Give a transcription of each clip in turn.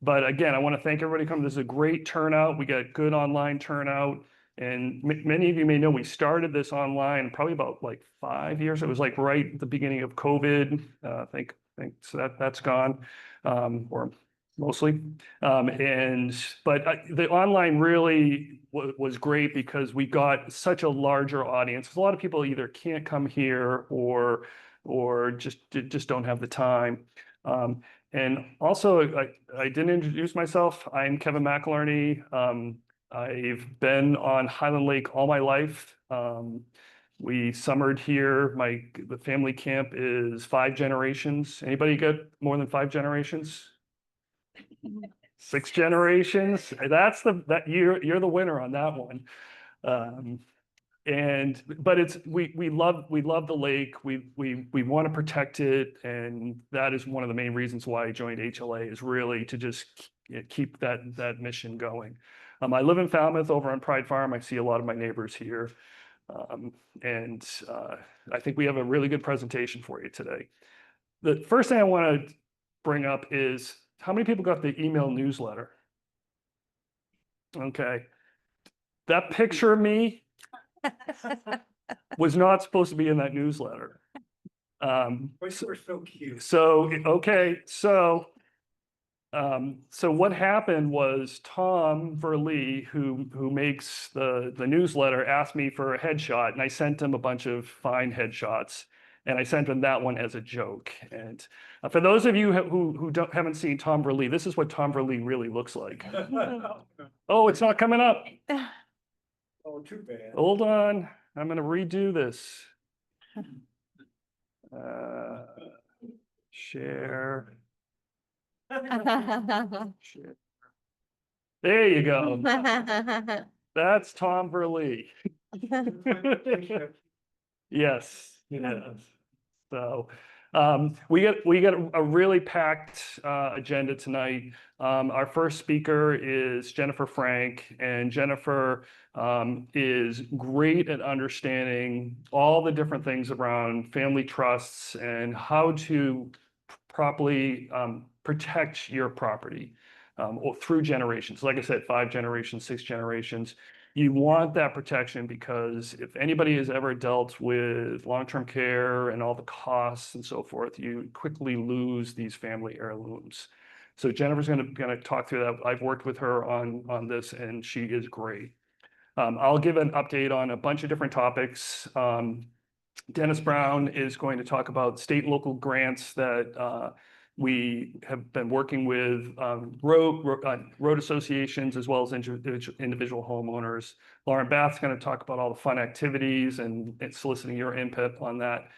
But again, I want to thank everybody coming. This is a great turnout. We got good online turnout. And many of you may know we started this online probably about like 5 years. It was like right at the beginning of COVID. I think so that's gone, or mostly. But the online really was great because we got such a larger audience. A lot of people either can't come here or just don't have the time. And also, I didn't introduce myself. I'm Kevin McElearney. I've been on Highland Lake all my life. We summered here. The family camp is 5 generations. Anybody get more than 5 generations? 6 generations. You're the winner on that one. But we love the lake. We want to protect it, and that is one of the main reasons why I joined HLA, is really to just keep that mission going. I live in Falmouth over on Pride Farm. I see a lot of my neighbors here. I think we have a really good presentation for you today. The first thing I want to bring up is, how many people got the email newsletter? Okay. That picture of me was not supposed to be in that newsletter. But you were so cute. So what happened was Tom Verlee, who makes the newsletter, asked me for a headshot, and I sent him a bunch of fine headshots, and I sent him that one as a joke. And for those of you who haven't seen Tom Verlee, this is what Tom Verlee really looks like. Oh, it's not coming up. Oh, too bad. Hold on, I'm going to redo this. Share. There you go. That's Tom Verlee. Yes. So we got a really packed agenda tonight. Our first speaker is Jennifer Frank, and Jennifer is great at understanding all the different things around family trusts and how to properly protect your property through generations. Like I said, 5 generations, 6 generations. You want that protection because if anybody has ever dealt with long-term care and all the costs and so forth, you quickly lose these family heirlooms. So Jennifer's going to talk through that. I've worked with her on this, and she is great. I'll give an update on a bunch of different topics. Dennis Brown is going to talk about state and local grants that we have been working with road associations as well as individual homeowners. Lauren Bath's going to talk about all the fun activities and soliciting your input on that.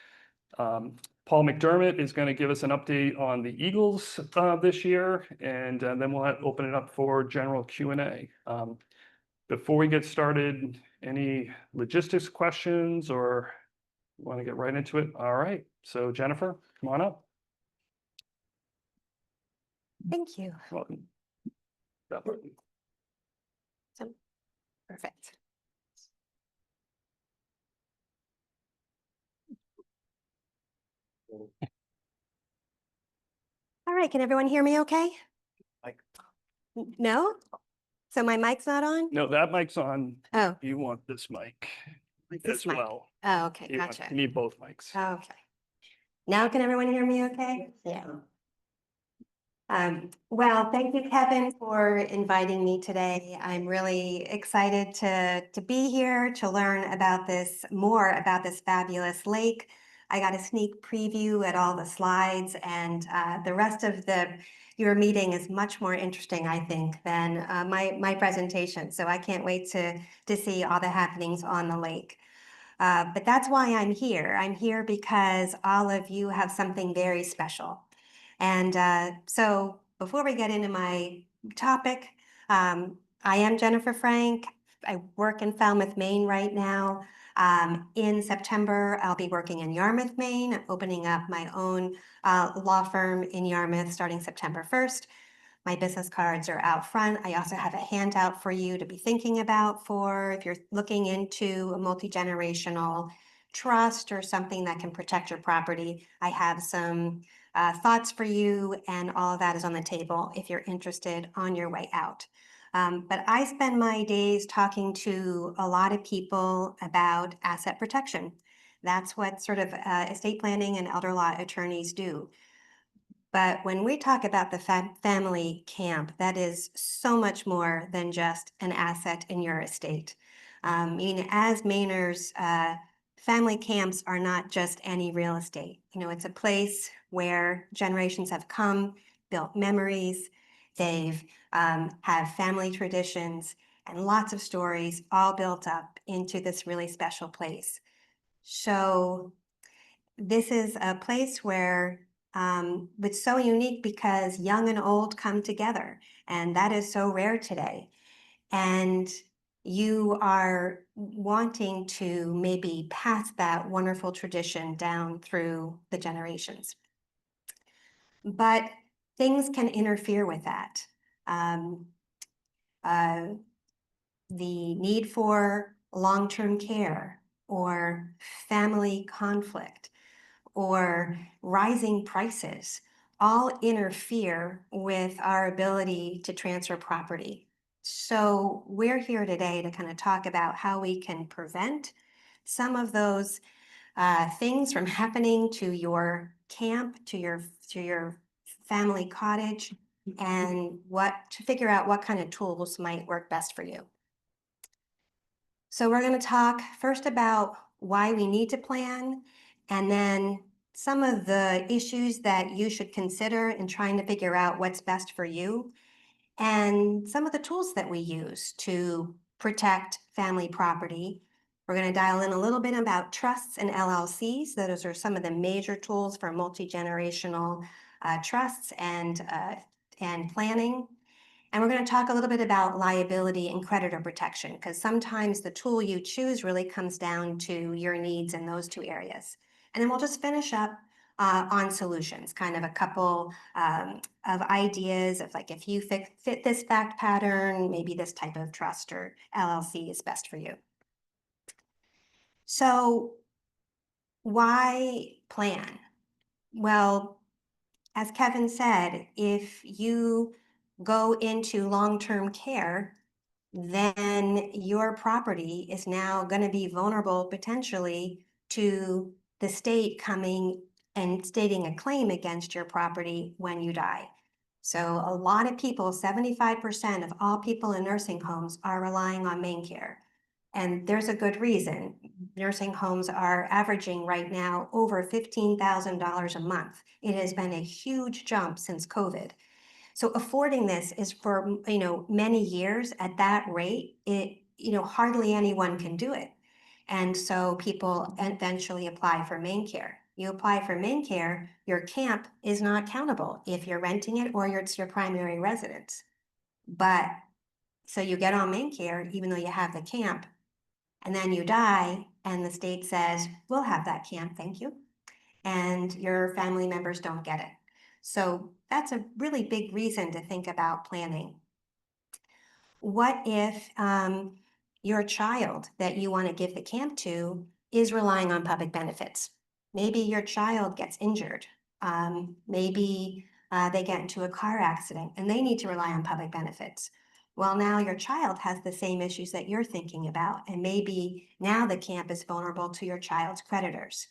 Paul McDermott is going to give us an update on the Eagles this year, and then we'll open it up for general Q&A. Before we get started, any logistics questions, or you want to get right into it? All right. So Jennifer, come on up. Thank you. Welcome. Perfect. All right, can everyone hear me okay? No? So my mic's not on? No, that mic's on. Oh. You want this mic This as mic. well. Oh, okay, gotcha. You need both mics. Okay. Now can everyone hear me okay? Yeah. Well, thank you, Kevin, for inviting me today. I'm really excited to be here to learn about more about this fabulous lake. I got a sneak preview at all the slides, and the rest of your meeting is much more interesting, I think, than my presentation. So I can't wait to see all the happenings on the lake. But that's why I'm here. I'm here because all of you have something very special. And so before we get into my topic, I am Jennifer Frank. I work in Falmouth, Maine right now. In September, I'll be working in Yarmouth, Maine, opening up my own law firm in Yarmouth starting September 1st. My business cards are out front. I also have a handout for you to be thinking about if you're looking into a multi-generational trust or something that can protect your property. I have some thoughts for you, and all of that is on the table if you're interested on your way out. But I spend my days talking to a lot of people about asset protection. That's what sort of estate planning and elder law attorneys do. But when we talk about the family camp, that is so much more than just an asset in your estate. As Mainers, family camps are not just any real estate. It's a place where generations have come, built memories, they've have family traditions and lots of stories all built up into this really special place. So this is a place where it's so unique because young and old come together, and that is so rare today. And you are wanting to maybe pass that wonderful tradition down through the generations. But things can interfere with that. The need for long-term care or family conflict or rising prices all interfere with our ability to transfer property. So we're here today to kind of talk about how we can prevent some of those things from happening to your camp, to your family cottage, and to figure out what kind of tools might work best for you. So we're going to talk first about why we need to plan, and then some of the issues that you should consider in trying to figure out what's best for you, and some of the tools that we use to protect family property. We're going to dial in a little bit about trusts and LLCs. Those are some of the major tools for multi-generational trusts and planning. And we're going to talk a little bit about liability and creditor protection, because sometimes the tool you choose really comes down to your needs in those two areas. And then we'll just finish up on solutions, kind of a couple of ideas of like, if you fit this fact pattern, maybe this type of trust or LLC is best for you. So why plan? Well, as Kevin said, if you go into long-term care, then your property is now going to be vulnerable potentially to the state coming and stating a claim against your property when you die. So a lot of people, 75% of all people in nursing homes are relying on Maine Care. And there's a good reason. Nursing homes are averaging right now over $15,000 a month. It has been a huge jump since COVID. So affording this is for, many years at that rate, hardly anyone can do it. And so people eventually apply for Maine Care. You apply for Maine Care, your camp is not countable if you're renting it or it's your primary residence. But so you get on Maine Care, even though you have the camp, and then you die, and the state says, we'll have that camp, thank you. And your family members don't get it. So that's a really big reason to think about planning. What if your child that you want to give the camp to is relying on public benefits? Maybe your child gets injured. Maybe they get into a car accident and they need to rely on public benefits. Well, now your child has the same issues that you're thinking about, and maybe now the camp is vulnerable to your child's creditors.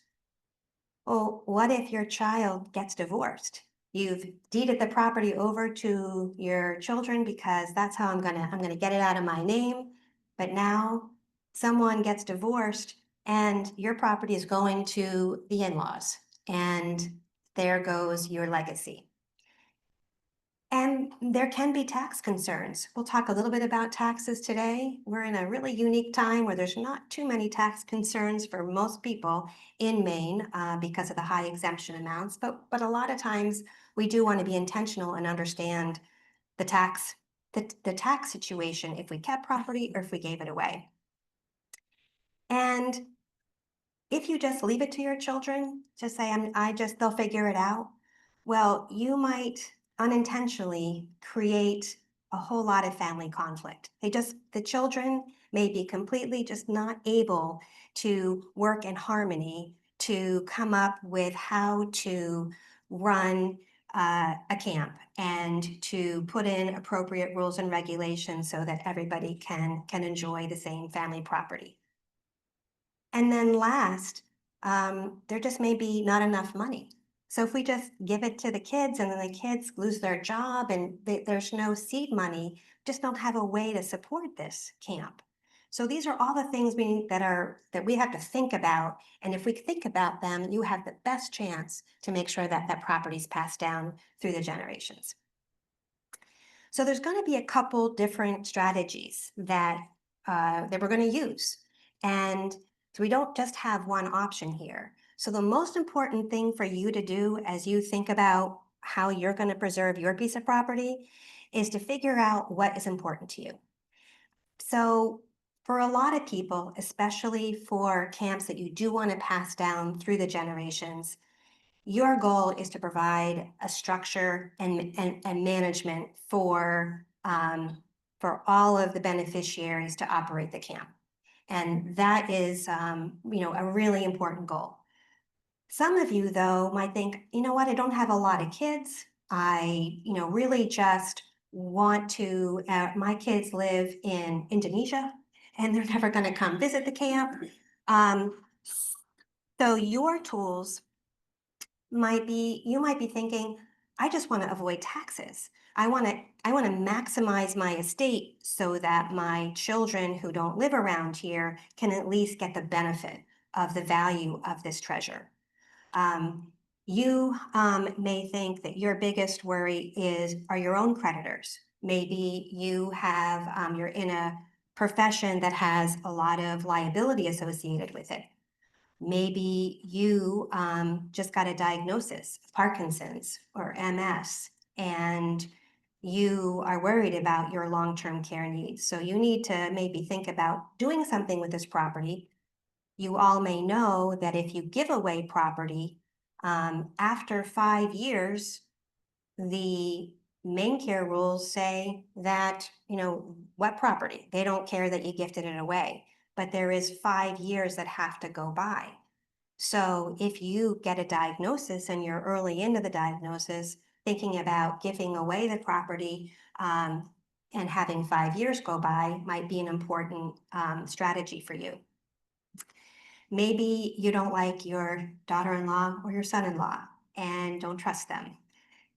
Well, what if your child gets divorced? You've deeded the property over to your children because that's how I'm gonna get it out of my name. But now someone gets divorced and your property is going to the in-laws, and there goes your legacy. And there can be tax concerns. We'll talk a little bit about taxes today. We're in a really unique time where there's not too many tax concerns for most people in Maine because of the high exemption amounts, but a lot of times we do want to be intentional and understand the tax situation if we kept property or if we gave it away. And if you just leave it to your children, just say, they'll figure it out. Well, you might unintentionally create a whole lot of family conflict. The children may be completely just not able to work in harmony to come up with how to run a camp and to put in appropriate rules and regulations so that everybody can enjoy the same family property. And then last, there just may be not enough money. So if we just give it to the kids and then the kids lose their job and there's no seed money, just don't have a way to support this camp. So these are all the things that we have to think about. And if we think about them, you have the best chance to make sure that that property is passed down through the generations. So there's going to be a couple different strategies that we're going to use. And so we don't just have one option here. So the most important thing for you to do as you think about how you're going to preserve your piece of property is to figure out what is important to you. So for a lot of people, especially for camps that you do want to pass down through the generations, your goal is to provide a structure and management for all of the beneficiaries to operate the camp. And that is, a really important goal. Some of you, though, might think, you know what, I don't have a lot of kids. I, really just want to, my kids live in Indonesia and they're never going to come visit the camp. So your tools you might be thinking, I just want to avoid taxes. I want to maximize my estate so that my children who don't live around here can at least get the benefit of the value of this treasure. You may think that your biggest worry are your own creditors. Maybe you're in a profession that has a lot of liability associated with it. Maybe you just got a diagnosis of Parkinson's or MS, and you are worried about your long-term care needs. So you need to maybe think about doing something with this property. You all may know that if you give away property, after 5 years, the Maine care rules say that, what property? They don't care that you gifted it away, but there is 5 years that have to go by. So if you get a diagnosis and you're early into the diagnosis, thinking about giving away the property and having 5 years go by might be an important strategy for you. Maybe you don't like your daughter-in-law or your son-in-law and don't trust them.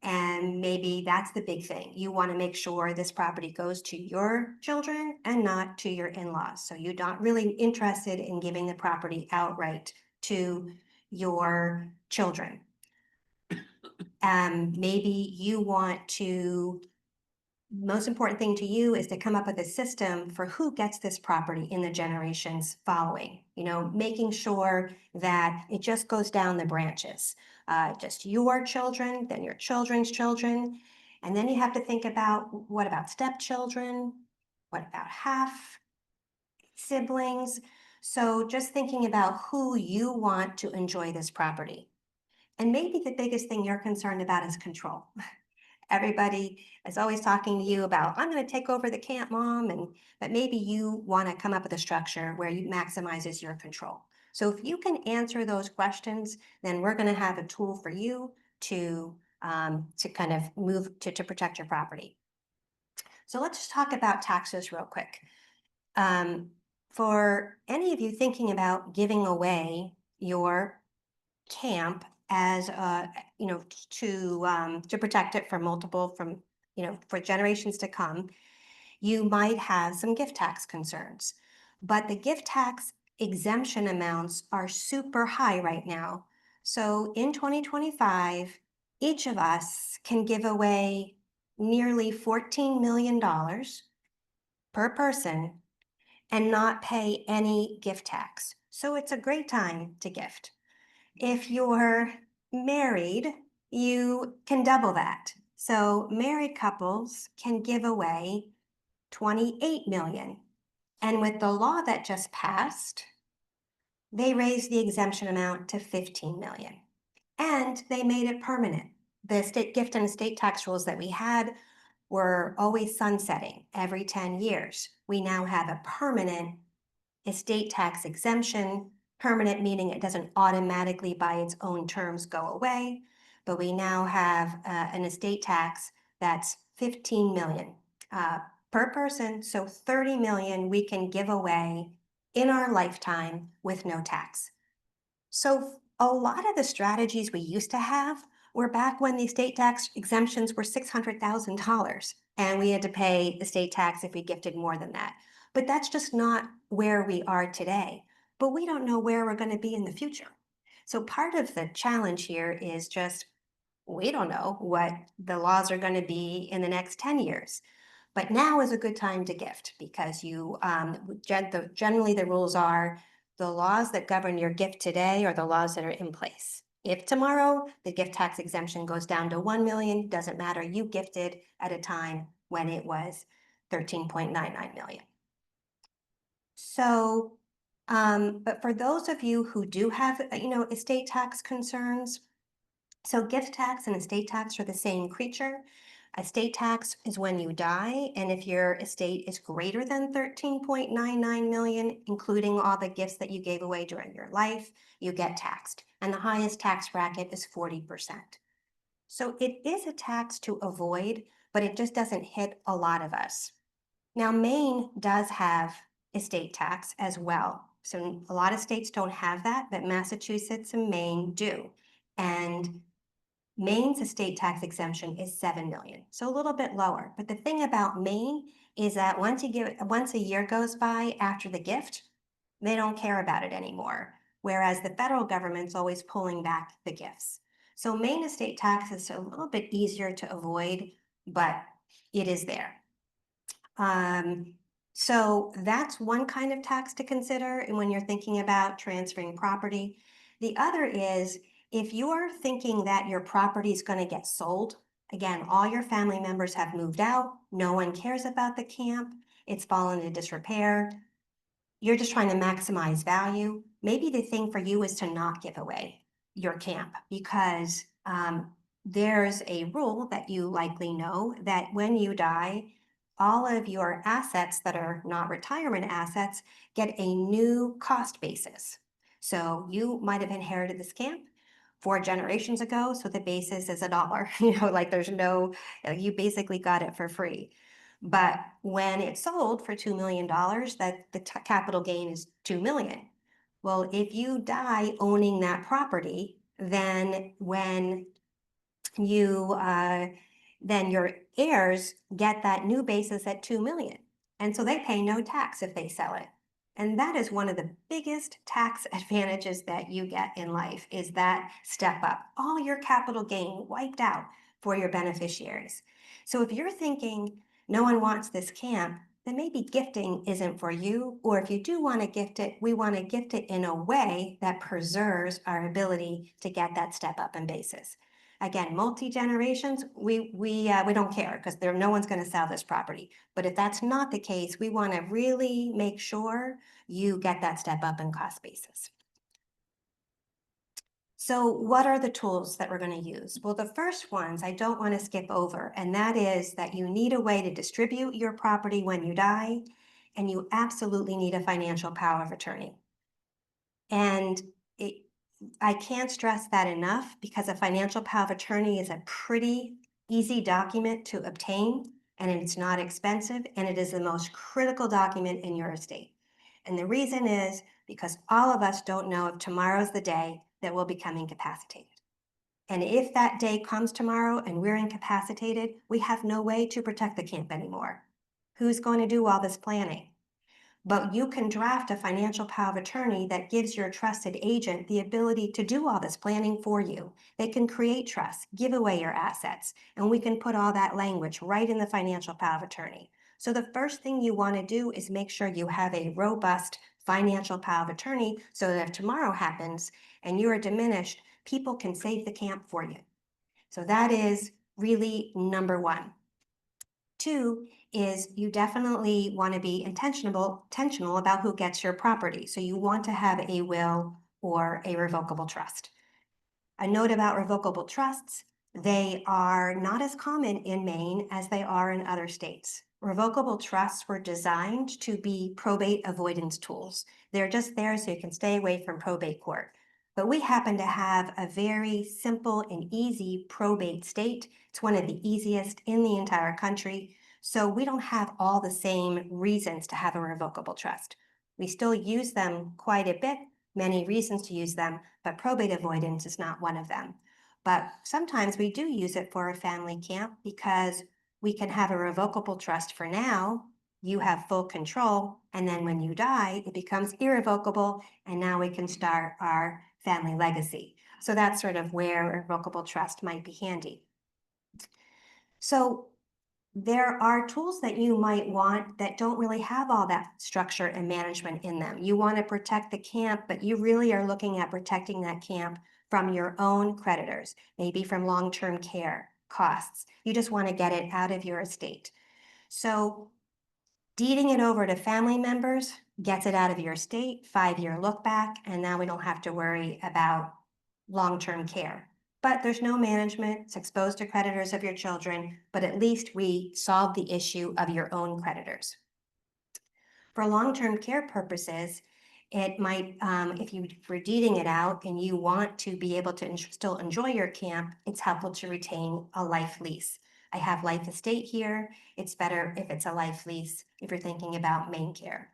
And maybe that's the big thing. You want to make sure this property goes to your children and not to your in-laws. So you're not really interested in giving the property outright to your children. Maybe you want to, most important thing to you is to come up with a system for who gets this property in the generations following, making sure that it just goes down the branches. Just your children, then your children's children. And then you have to think about, what about stepchildren? What about half siblings? So just thinking about who you want to enjoy this property. And maybe the biggest thing you're concerned about is control. Everybody is always talking to you about, I'm going to take over the camp, Mom, but maybe you want to come up with a structure where you maximizes your control. So if you can answer those questions, then we're going to have a tool for you to kind of move to protect your property. So let's just talk about taxes real quick. For any of you thinking about giving away your camp as to protect it for generations to come, you might have some gift tax concerns. But the gift tax exemption amounts are super high right now. So in 2025, each of us can give away nearly $14 million per person and not pay any gift tax. So it's a great time to gift. If you're married, you can double that. So married couples can give away 28 million. And with the law that just passed, they raised the exemption amount to 15 million. And they made it permanent. The state gift and estate tax rules that we had were always sunsetting every 10 years. We now have a permanent estate tax exemption. Permanent meaning it doesn't automatically by its own terms go away, but we now have an estate tax that's 15 million per person. So 30 million we can give away in our lifetime with no tax. So a lot of the strategies we used to have were back when the estate tax exemptions were $600,000 and we had to pay estate tax if we gifted more than that. But that's just not where we are today. But we don't know where we're going to be in the future. So part of the challenge here is just we don't know what the laws are going to be in the next 10 years. But now is a good time to gift because you generally the rules are the laws that govern your gift today are the laws that are in place. If tomorrow the gift tax exemption goes down to 1 million, doesn't matter, you gifted at a time when it was 13.99 million. So, but for those of you who do have, estate tax concerns, so gift tax and estate tax are the same creature. Estate tax is when you die, and if your estate is greater than 13.99 million, including all the gifts that you gave away during your life, you get taxed. And the highest tax bracket is 40%. So it is a tax to avoid, but it just doesn't hit a lot of us. Now, Maine does have estate tax as well. So a lot of states don't have that, but Massachusetts and Maine do. And Maine's estate tax exemption is 7 million, so a little bit lower. But the thing about Maine is that once a year goes by after the gift, they don't care about it anymore. Whereas the federal government's always pulling back the gifts. So Maine estate tax is a little bit easier to avoid, but it is there. So that's one kind of tax to consider and when you're thinking about transferring property. The other is if you're thinking that your property is going to get sold, again, all your family members have moved out, no one cares about the camp, it's fallen into disrepair, you're just trying to maximize value, maybe the thing for you is to not give away your camp because there's a rule that you likely know that when you die, all of your assets that are not retirement assets get a new cost basis. So you might have inherited this camp 4 generations ago, so the basis is $1. Like there's no, you basically got it for free. But when it's sold for $2 million, that the capital gain is $2 million. Well, if you die owning that property, then when you then your heirs get that new basis at 2 million. And so they pay no tax if they sell it. And that is one of the biggest tax advantages that you get in life is that step up. All your capital gain wiped out for your beneficiaries. So if you're thinking no one wants this camp, then maybe gifting isn't for you. Or if you do want to gift it, we want to gift it in a way that preserves our ability to get that step up in basis. Again, multi-generations, we don't care because no one's going to sell this property. But if that's not the case, we want to really make sure you get that step up in cost basis. So what are the tools that we're going to use? Well, the first ones I don't want to skip over, and that is that you need a way to distribute your property when you die, and you absolutely need a financial power of attorney. And I can't stress that enough because a financial power of attorney is a pretty easy document to obtain and it's not expensive and it is the most critical document in your estate. And the reason is because all of us don't know if tomorrow's the day that we'll become incapacitated. And if that day comes tomorrow and we're incapacitated, we have no way to protect the camp anymore. Who's going to do all this planning? But you can draft a financial power of attorney that gives your trusted agent the ability to do all this planning for you. They can create trust, give away your assets, and we can put all that language right in the financial power of attorney. So the first thing you want to do is make sure you have a robust financial power of attorney so that if tomorrow happens and you are diminished, people can save the camp for you. So that is really number one. 2 is you definitely want to be intentional about who gets your property. So you want to have a will or a revocable trust. A note about revocable trusts, they are not as common in Maine as they are in other states. Revocable trusts were designed to be probate avoidance tools. They're just there so you can stay away from probate court. But we happen to have a very simple and easy probate state. It's one of the easiest in the entire country. So we don't have all the same reasons to have a revocable trust. We still use them quite a bit, many reasons to use them, but probate avoidance is not one of them. But sometimes we do use it for a family camp because we can have a revocable trust for now. You have full control, and then when you die, it becomes irrevocable, and now we can start our family legacy. So that's sort of where a revocable trust might be handy. So there are tools that you might want that don't really have all that structure and management in them. You want to protect the camp, but you really are looking at protecting that camp from your own creditors, maybe from long-term care costs. You just want to get it out of your estate. So deeding it over to family members gets it out of your estate, 5-year look back, and now we don't have to worry about long-term care. But there's no management, it's exposed to creditors of your children, but at least we solve the issue of your own creditors. For long-term care purposes, it might, if you were deeding it out and you want to be able to still enjoy your camp, it's helpful to retain a life lease. I have life estate here. It's better if it's a life lease if you're thinking about Maine care.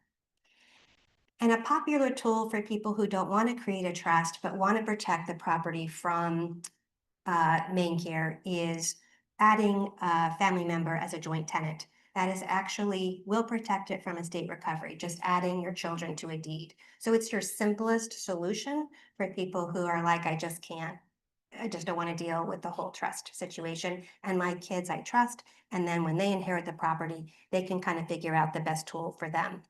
And a popular tool for people who don't want to create a trust but want to protect the property from Maine care is adding a family member as a joint tenant. That is actually will protect it from estate recovery, just adding your children to a deed. So it's your simplest solution for people who are like, I just don't want to deal with the whole trust situation. And my kids I trust. And then when they inherit the property, they can kind of figure out the best tool for them.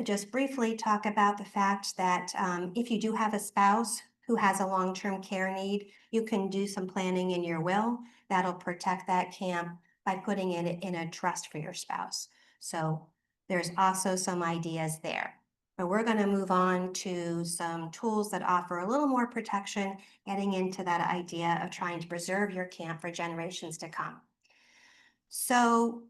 Just briefly talk about the fact that if you do have a spouse who has a long-term care need, you can do some planning in your will that'll protect that camp by putting it in a trust for your spouse. So there's also some ideas there. But we're going to move on to some tools that offer a little more protection, getting into that idea of trying to preserve your camp for generations to come. So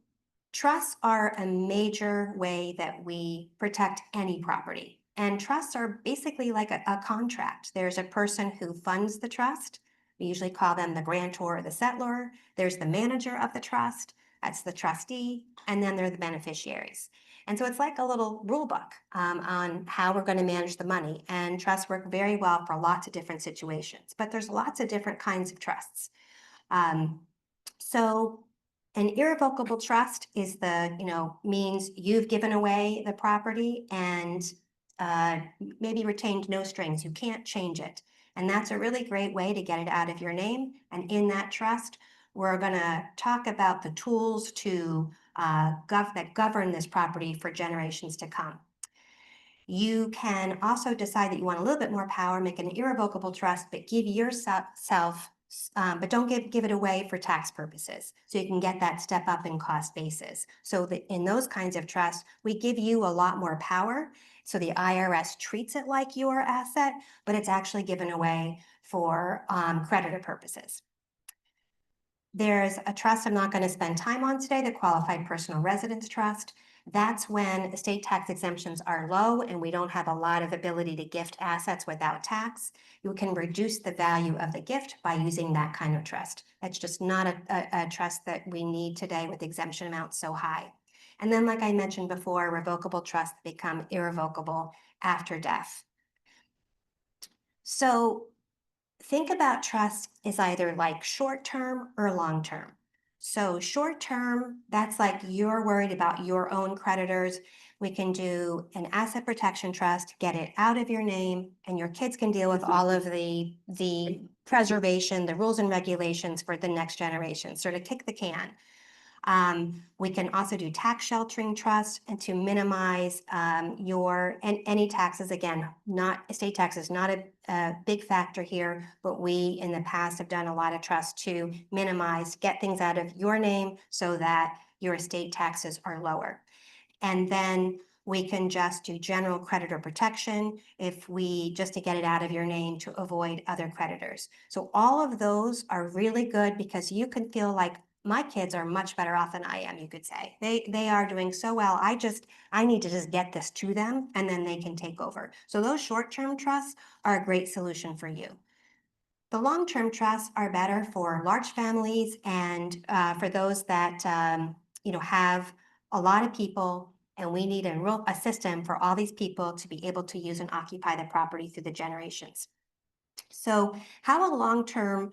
trusts are a major way that we protect any property. And trusts are basically like a contract. There's a person who funds the trust. We usually call them the grantor or the settlor. There's the manager of the trust. That's the trustee. And then there are the beneficiaries. And so it's like a little rule book on how we're going to manage the money. And trusts work very well for lots of different situations. But there's lots of different kinds of trusts. So an irrevocable trust is means you've given away the property and maybe retained no strings. You can't change it. And that's a really great way to get it out of your name. And in that trust, we're going to talk about the tools to that govern this property for generations to come. You can also decide that you want a little bit more power, make an irrevocable trust, but give yourself but don't give it away for tax purposes. So you can get that step up in cost basis. So that in those kinds of trusts, we give you a lot more power. So the IRS treats it like your asset, but it's actually given away for creditor purposes. There's a trust I'm not going to spend time on today, the Qualified Personal Residence Trust. That's when estate tax exemptions are low and we don't have a lot of ability to gift assets without tax. You can reduce the value of the gift by using that kind of trust. That's just not a trust that we need today with exemption amounts so high. And then, like I mentioned before, revocable trusts become irrevocable after death. So think about trust as either like short-term or long-term. So short-term, that's like you're worried about your own creditors. We can do an asset protection trust, get it out of your name, and your kids can deal with all of the preservation, the rules and regulations for the next generation, sort of kick the can. We can also do tax sheltering trust and to minimize any taxes. Again, estate taxes, not a big factor here, but we in the past have done a lot of trusts to minimize, get things out of your name so that your estate taxes are lower. And then we can just do general creditor protection just to get it out of your name to avoid other creditors. So all of those are really good because you can feel like my kids are much better off than I am, you could say. They are doing so well. I need to just get this to them and then they can take over. So those short-term trusts are a great solution for you. The long-term trusts are better for large families and for those that have a lot of people, and we need a system for all these people to be able to use and occupy the property through the generations. So how a long-term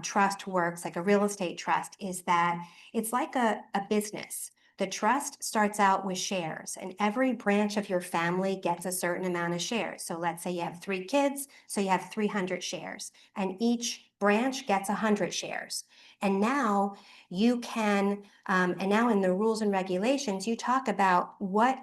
trust works, like a real estate trust, is that it's like a business. The trust starts out with shares, and every branch of your family gets a certain amount of shares. So let's say you have 3 kids, so you have 300 shares, and each branch gets 100 shares. And now you can, and now in the rules and regulations, you talk about what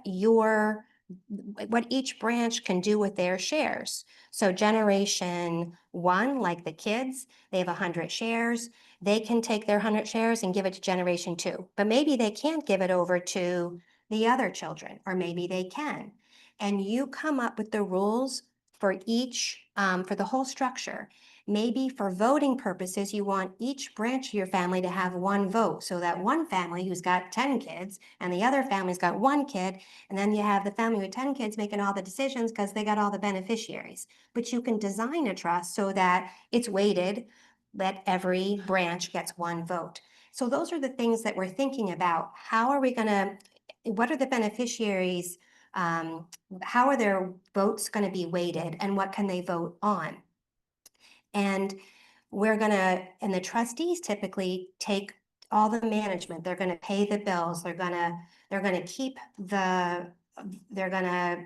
each branch can do with their shares. So generation 1, like the kids, they have 100 shares. They can take their 100 shares and give it to generation 2, but maybe they can't give it over to the other children, or maybe they can. And you come up with the rules for each, for the whole structure. Maybe for voting purposes, you want each branch of your family to have 1 vote, so that one family who's got 10 kids and the other family's got 1 kid, and then you have the family with 10 kids making all the decisions because they got all the beneficiaries. But you can design a trust so that it's weighted, that every branch gets 1 vote. So those are the things that we're thinking about. What are the beneficiaries? How are their votes going to be weighted, and what can they vote on? And and the trustees typically take all the management. They're going to pay the bills. They're going to keep they're going to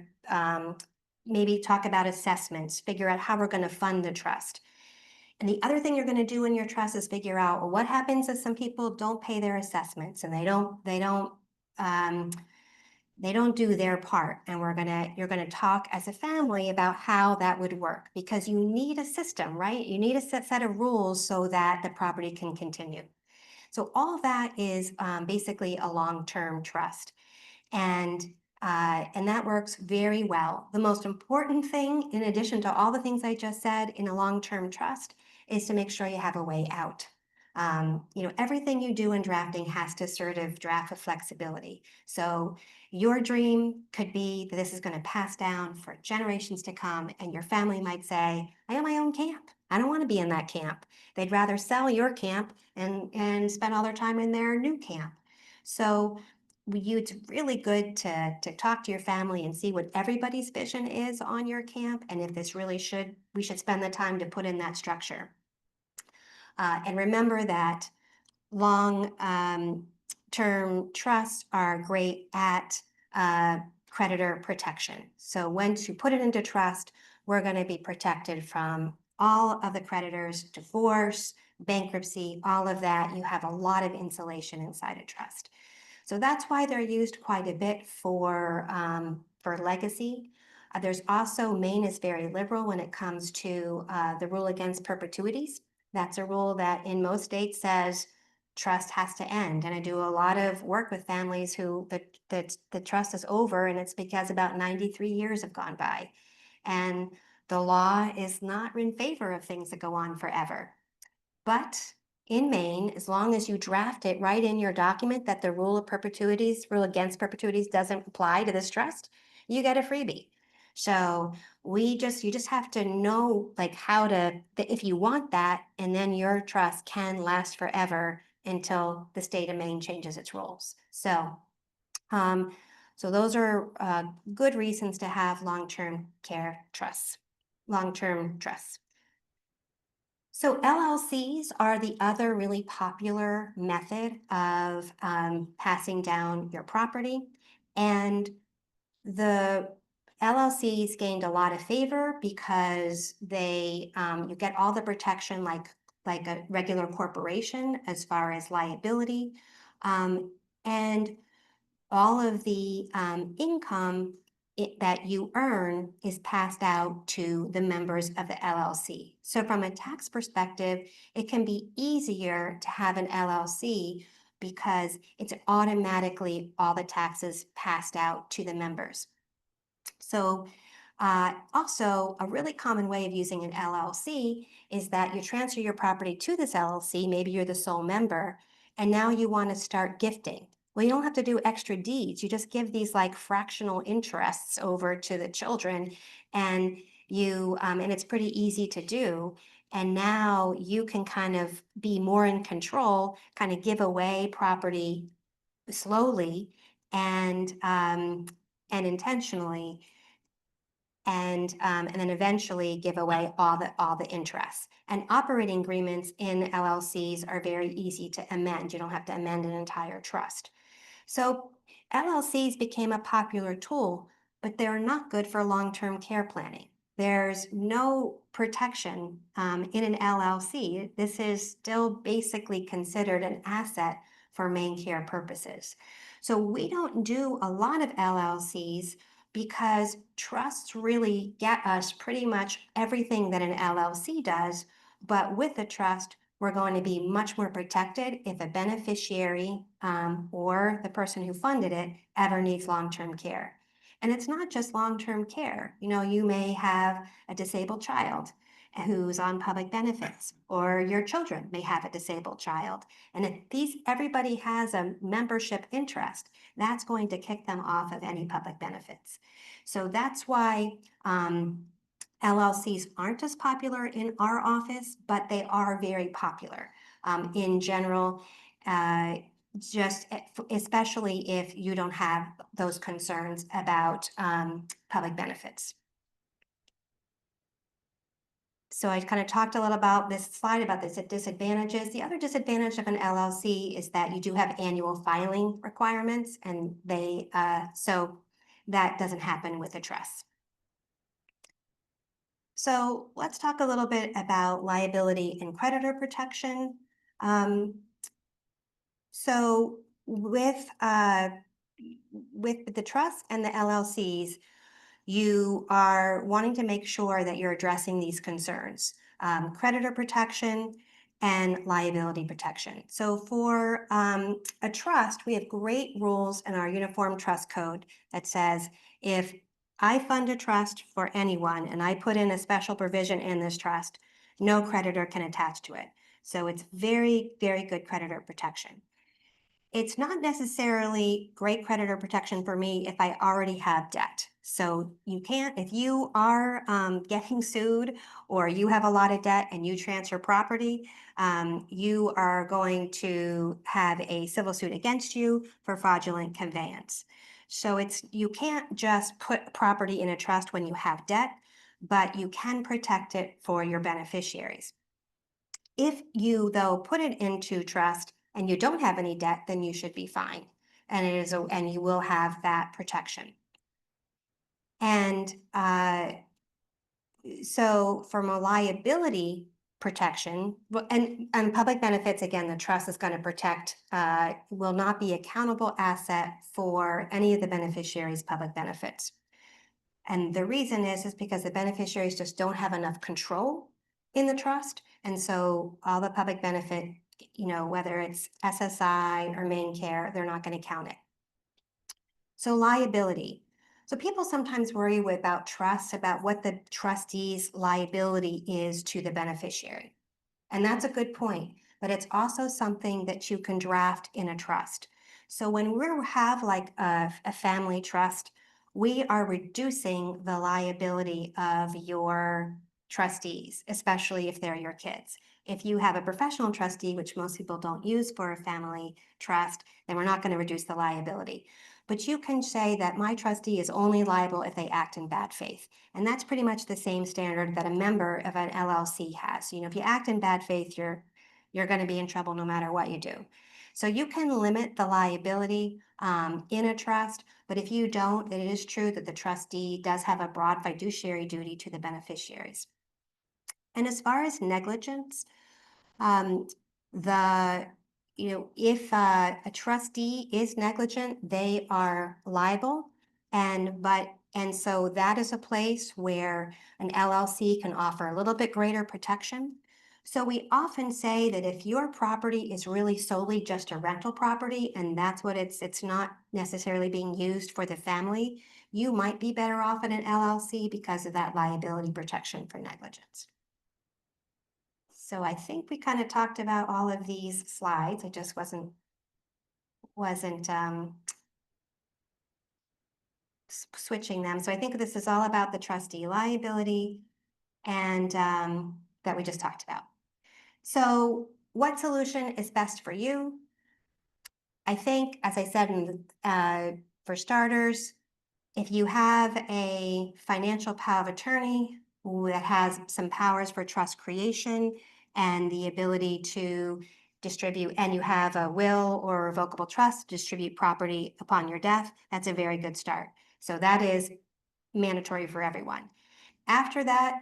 maybe talk about assessments, figure out how we're going to fund the trust. And the other thing you're going to do in your trust is figure out, well, what happens if some people don't pay their assessments and they don't do their part. And you're gonna talk as a family about how that would work, because you need a system, right? You need a set of rules so that the property can continue. So all of that is basically a long-term trust. And that works very well. The most important thing, in addition to all the things I just said in a long-term trust, is to make sure you have a way out. Everything you do in drafting has to sort of draft with flexibility. So your dream could be that this is going to pass down for generations to come, and your family might say, I have my own camp. I don't want to be in that camp. They'd rather sell your camp and spend all their time in their new camp. So it's really good to talk to your family and see what everybody's vision is on your camp, and if we should spend the time to put in that structure. And remember that long-term trusts are great at creditor protection. So once you put it into trust, we're going to be protected from all of the creditors, divorce, bankruptcy, all of that. You have a lot of insulation inside a trust. So that's why they're used quite a bit for legacy. There's also, Maine is very liberal when it comes to the rule against perpetuities. That's a rule that in most states says trust has to end. And I do a lot of work with families who the trust is over, and it's because about 93 years have gone by. And the law is not in favor of things that go on forever. But in Maine, as long as you draft it right in your document that the rule against perpetuities doesn't apply to this trust, you get a freebie. So you just have to know if you want that, and then your trust can last forever until the state of Maine changes its rules. So those are good reasons to have long-term trusts. So LLCs are the other really popular method of passing down your property. And the LLCs gained a lot of favor because you get all the protection like a regular corporation as far as liability. And all of the income that you earn is passed out to the members of the LLC. So from a tax perspective, it can be easier to have an LLC because it's automatically all the taxes passed out to the members. So also, a really common way of using an LLC is that you transfer your property to this LLC, maybe you're the sole member, and now you want to start gifting. Well, you don't have to do extra deeds. You just give these like fractional interests over to the children, and and it's pretty easy to do. And now you can kind of be more in control, kind of give away property slowly and intentionally, and then eventually give away all the interests. And operating agreements in LLCs are very easy to amend. You don't have to amend an entire trust. So LLCs became a popular tool, but they're not good for long-term care planning. There's no protection in an LLC. This is still basically considered an asset for Maine care purposes. So we don't do a lot of LLCs because trusts really get us pretty much everything that an LLC does, but with a trust, we're going to be much more protected if a beneficiary or the person who funded it ever needs long-term care. And it's not just long-term care. You know, you may have a disabled child who's on public benefits, or your children may have a disabled child. And if everybody has a membership interest, that's going to kick them off of any public benefits. So that's why LLCs aren't as popular in our office, but they are very popular in general, especially if you don't have those concerns about public benefits. So I kind of talked a little about this slide about the disadvantages. The other disadvantage of an LLC is that you do have annual filing requirements, and so that doesn't happen with a trust. So let's talk a little bit about liability and creditor protection. So with the trust and the LLCs, you are wanting to make sure that you're addressing these concerns, creditor protection and liability protection. So for a trust, we have great rules in our Uniform Trust Code that says if I fund a trust for anyone and I put in a special provision in this trust, no creditor can attach to it. So it's very, very good creditor protection. It's not necessarily great creditor protection for me if I already have debt. So you can't, if you are getting sued or you have a lot of debt and you transfer property, you are going to have a civil suit against you for fraudulent conveyance. So you can't just put property in a trust when you have debt, but you can protect it for your beneficiaries. If you, though, put it into trust and you don't have any debt, then you should be fine. And you will have that protection. And so from a liability protection, and public benefits, again, the trust is going to protect, will not be accountable asset for any of the beneficiaries' public benefits. And the reason is because the beneficiaries just don't have enough control in the trust. And so all the public benefit, whether it's SSI or Maine Care, they're not going to count it. So liability. So people sometimes worry about trusts, about what the trustee's liability is to the beneficiary. And that's a good point, but it's also something that you can draft in a trust. So when we have like a family trust, we are reducing the liability of your trustees, especially if they're your kids. If you have a professional trustee, which most people don't use for a family trust, then we're not going to reduce the liability. But you can say that my trustee is only liable if they act in bad faith. And that's pretty much the same standard that a member of an LLC has. If you act in bad faith, you're going to be in trouble no matter what you do. So you can limit the liability in a trust, but if you don't, it is true that the trustee does have a broad fiduciary duty to the beneficiaries. And as far as negligence, if a trustee is negligent, they are liable, and so that is a place where an LLC can offer a little bit greater protection. So we often say that if your property is really solely just a rental property and that's what it's not necessarily being used for the family, you might be better off in an LLC because of that liability protection for negligence. So I think we kind of talked about all of these slides. I just wasn't switching them. So I think this is all about the trustee liability and that we just talked about. So what solution is best for you? I think, as I said, for starters, if you have a financial power of attorney that has some powers for trust creation and the ability to distribute, and you have a will or revocable trust to distribute property upon your death, that's a very good start. So that is mandatory for everyone. After that,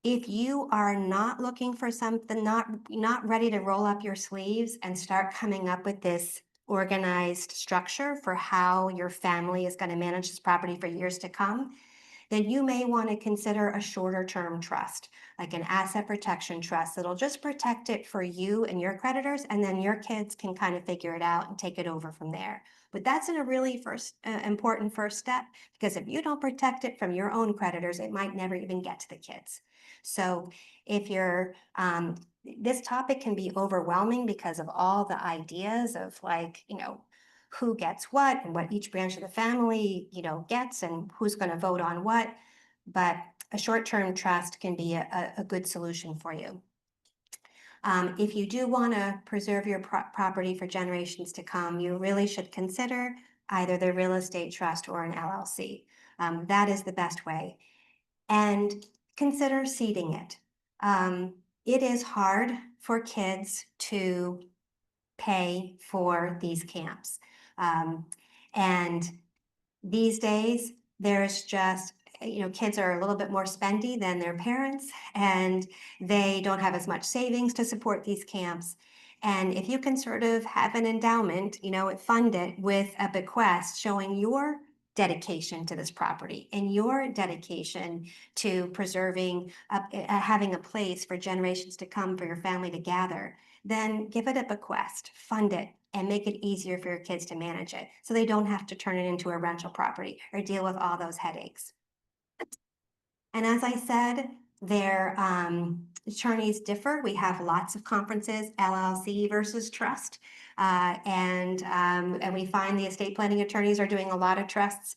if you are not looking for something, not ready to roll up your sleeves and start coming up with this organized structure for how your family is going to manage this property for years to come, then you may want to consider a shorter term trust, like an asset protection trust that'll just protect it for you and your creditors, and then your kids can kind of figure it out and take it over from there. But that's a really important first step, because if you don't protect it from your own creditors, it might never even get to the kids. So if you're, this topic can be overwhelming because of all the ideas of, like, who gets what and what each branch of the family, gets and who's going to vote on what. But a short-term trust can be a good solution for you. If you do want to preserve your property for generations to come, you really should consider either the real estate trust or an LLC. That is the best way. And consider seeding it. It is hard for kids to pay for these camps. And these days, there's just, kids are a little bit more spendy than their parents, and they don't have as much savings to support these camps. And if you can sort of have an endowment, fund it with a bequest showing your dedication to this property and your dedication to preserving, having a place for generations to come for your family to gather, then give it a bequest, fund it, and make it easier for your kids to manage it so they don't have to turn it into a rental property or deal with all those headaches. And as I said, their attorneys differ. We have lots of conferences, LLC versus trust. And we find the estate planning attorneys are doing a lot of trusts,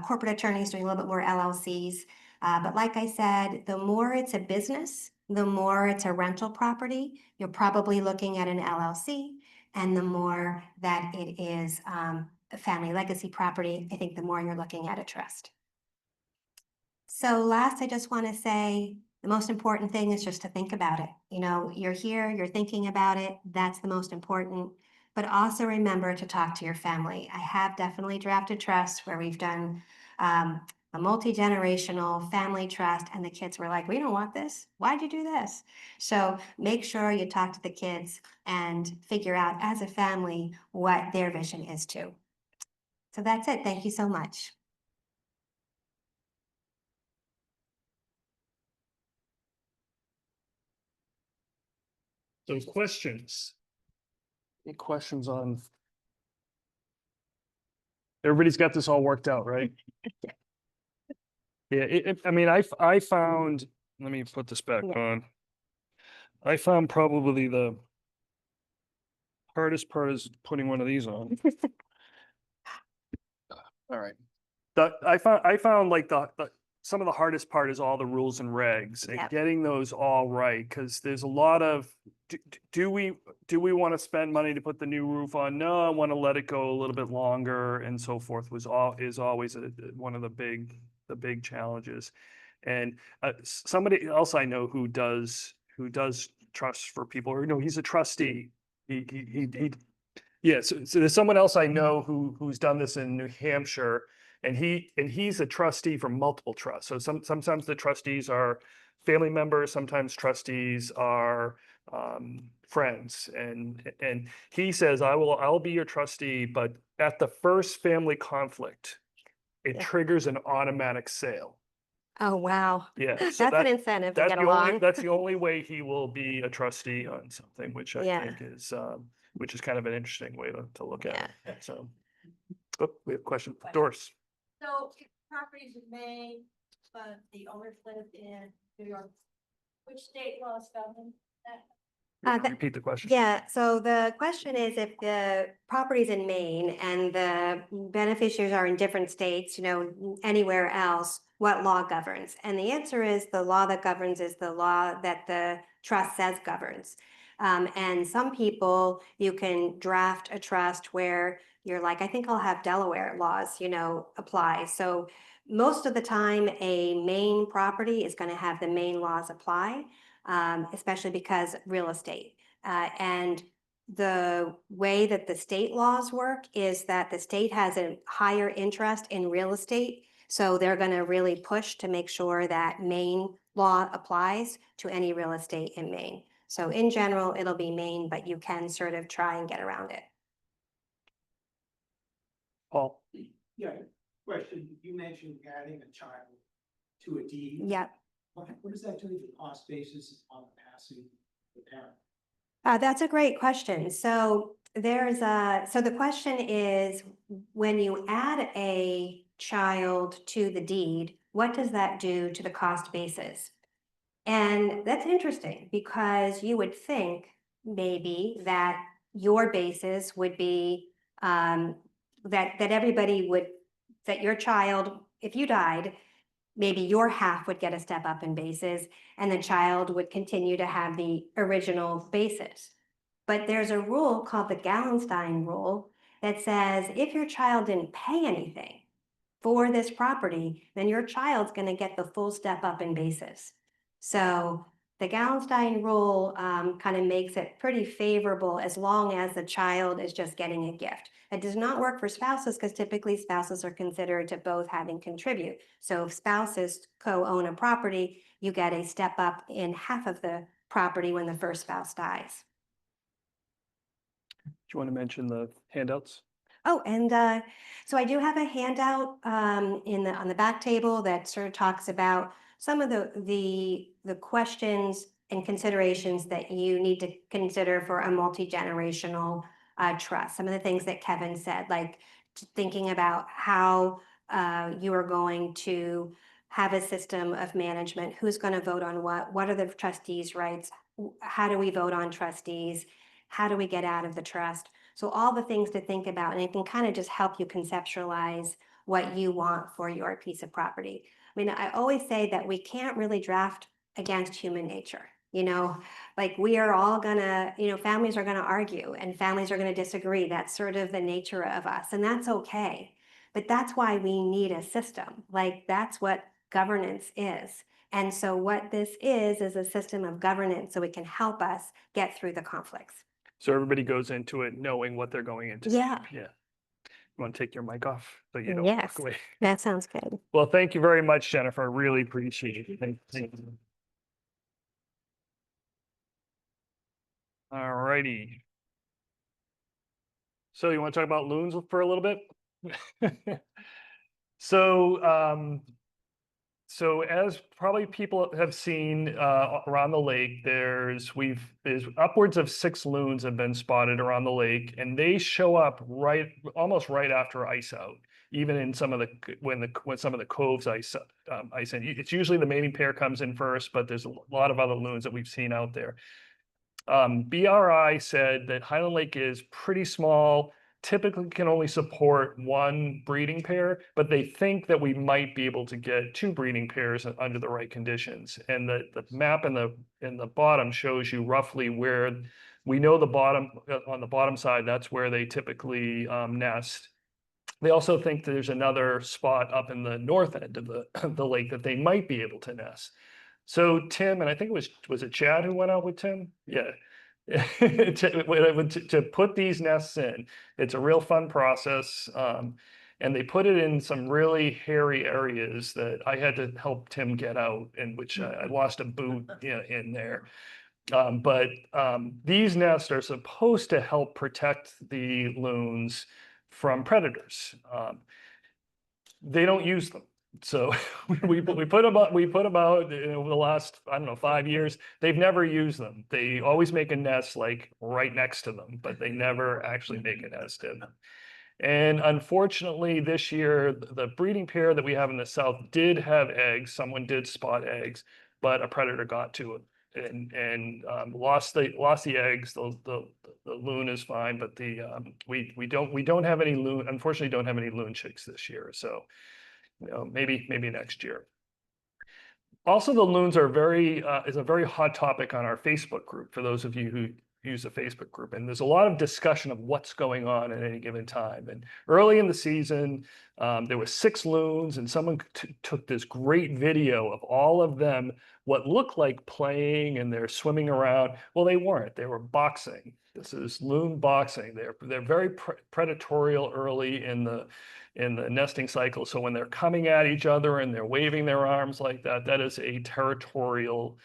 corporate attorneys doing a little bit more LLCs. But like I said, the more it's a business, the more it's a rental property, you're probably looking at an LLC. And the more that it is a family legacy property, I think the more you're looking at a trust. So last, I just want to say the most important thing is just to think about it. You're here, you're thinking about it. That's the most important. But also remember to talk to your family. I have definitely drafted trusts where we've done a multi-generational family trust, and the kids were like, we don't want this. Why'd you do this? So make sure you talk to the kids and figure out as a family what their vision is too. So that's it. Thank you so much. So questions? Any questions on? Everybody's got this all worked out, right? Yeah, I mean, I found, let me put this back on. I found probably the hardest part is putting one of these on. All right. I found like some of the hardest part is all the rules and regs and getting those all right, because there's a lot of, do we want to spend money to put the new roof on? No, I want to let it go a little bit longer and so forth is always one of the big challenges. And somebody else I know who does trusts for people, or he's a trustee. Yeah, so there's someone else I know who's done this in New Hampshire, and he's a trustee for multiple trusts. So sometimes the trustees are family members, sometimes trustees are friends, and he says, I'll be your trustee, but at the first family conflict, it triggers an automatic sale. Oh, wow. Yeah, That's so an incentive to get along. That's the only way he will be a trustee on something, which I think is kind of an interesting way to look at it. So, we have a question. Doris. So properties in Maine, but the owners live in New York Which state laws govern that? Repeat the question. Yeah, so the question is if the property's in Maine and the beneficiaries are in different states, anywhere else, what law governs? And the answer is the law that governs is the law that the trust says governs. And some people, you can draft a trust where you're like, I think I'll have Delaware laws, apply. So most of the time, a Maine property is going to have the Maine laws apply. Especially because real estate. And the way that the state laws work is that the state has a higher interest in real estate. So they're going to really push to make sure that Maine law applies to any real estate in Maine. So in general, it'll be Maine, but you can sort of try and get around it. Paul? Yeah, question, you mentioned adding a child to a deed. Yep. What does that do to the cost basis on passing the parent? That's a great question. So the question is, when you add a child to the deed, what does that do to the cost basis? And that's interesting because you would think maybe that your basis would be that everybody would, that your child, if you died, maybe your half would get a step up in basis and the child would continue to have the original basis. But there's a rule called the Gallenstein rule that says if your child didn't pay anything for this property, then your child's going to get the full step up in basis. So the Gallenstein rule kind of makes it pretty favorable as long as the child is just getting a gift. It does not work for spouses because typically spouses are considered to both having contribute. So if spouses co-own a property, you get a step up in half of the property when the first spouse dies. Do you want to mention the handouts? Oh, and so I do have a handout on the back table that sort of talks about some of the questions and considerations that you need to consider for a multi-generational trust. Some of the things that Kevin said, like thinking about how you are going to have a system of management, who's going to vote on what are the trustees' rights, how do we vote on trustees, how do we get out of the trust? So all the things to think about, and it can kind of just help you conceptualize what you want for your piece of property. I mean, I always say that we can't really draft against human nature. Like we are all gonna, families are gonna argue and families are gonna disagree. That's sort of the nature of us, and that's okay. But that's why we need a system. Like that's what governance is. And so what this is a system of governance so it can help us get through the conflicts. So everybody goes into it knowing what they're going into. Yeah. Yeah. You want to take your mic off so you don't Yes, walk away? that sounds good. Well, thank you very much, Jennifer. I really appreciate it. Thank you. All righty. So you want to talk about loons for a little bit? So as probably people have seen around the lake, there's upwards of 6 loons have been spotted around the lake, and they show up almost right after ice out. Even in some of when some of the coves ice in. It's usually the mating pair comes in first, but there's a lot of other loons that we've seen out there. BRI said that Highland Lake is pretty small, typically can only support 1 breeding pair, but they think that we might be able to get 2 breeding pairs under the right conditions. And the map in the bottom shows you roughly where we know the bottom on the bottom side, that's where they typically nest. They also think there's another spot up in the north end of the lake that they might be able to nest. So Tim, and I think was it Chad who went out with Tim? Yeah. To put these nests in, it's a real fun process. And they put it in some really hairy areas that I had to help Tim get out, in which I lost a boot in there. But these nests are supposed to help protect the loons from predators. They don't use them. So we put them out over the last, I don't know, 5 years. They've never used them. They always make a nest like right next to them, but they never actually make a nest in them. And unfortunately, this year, the breeding pair that we have in the south did have eggs. Someone did spot eggs, but a predator got to lost the eggs. The loon is fine, but we don't have any loon. Unfortunately, don't have any loon chicks this year. So maybe next year. Also, the loons are is a very hot topic on our Facebook group for those of you who use the Facebook group. And there's a lot of discussion of what's going on at any given time. And early in the season, there were 6 loons, and someone took this great video of all of them, what looked like playing, and they're swimming around. Well, they weren't. They were boxing. This is loon boxing. They're very predatorial early in the nesting cycle. So when they're coming at each other and they're waving their arms like that, that is a territorial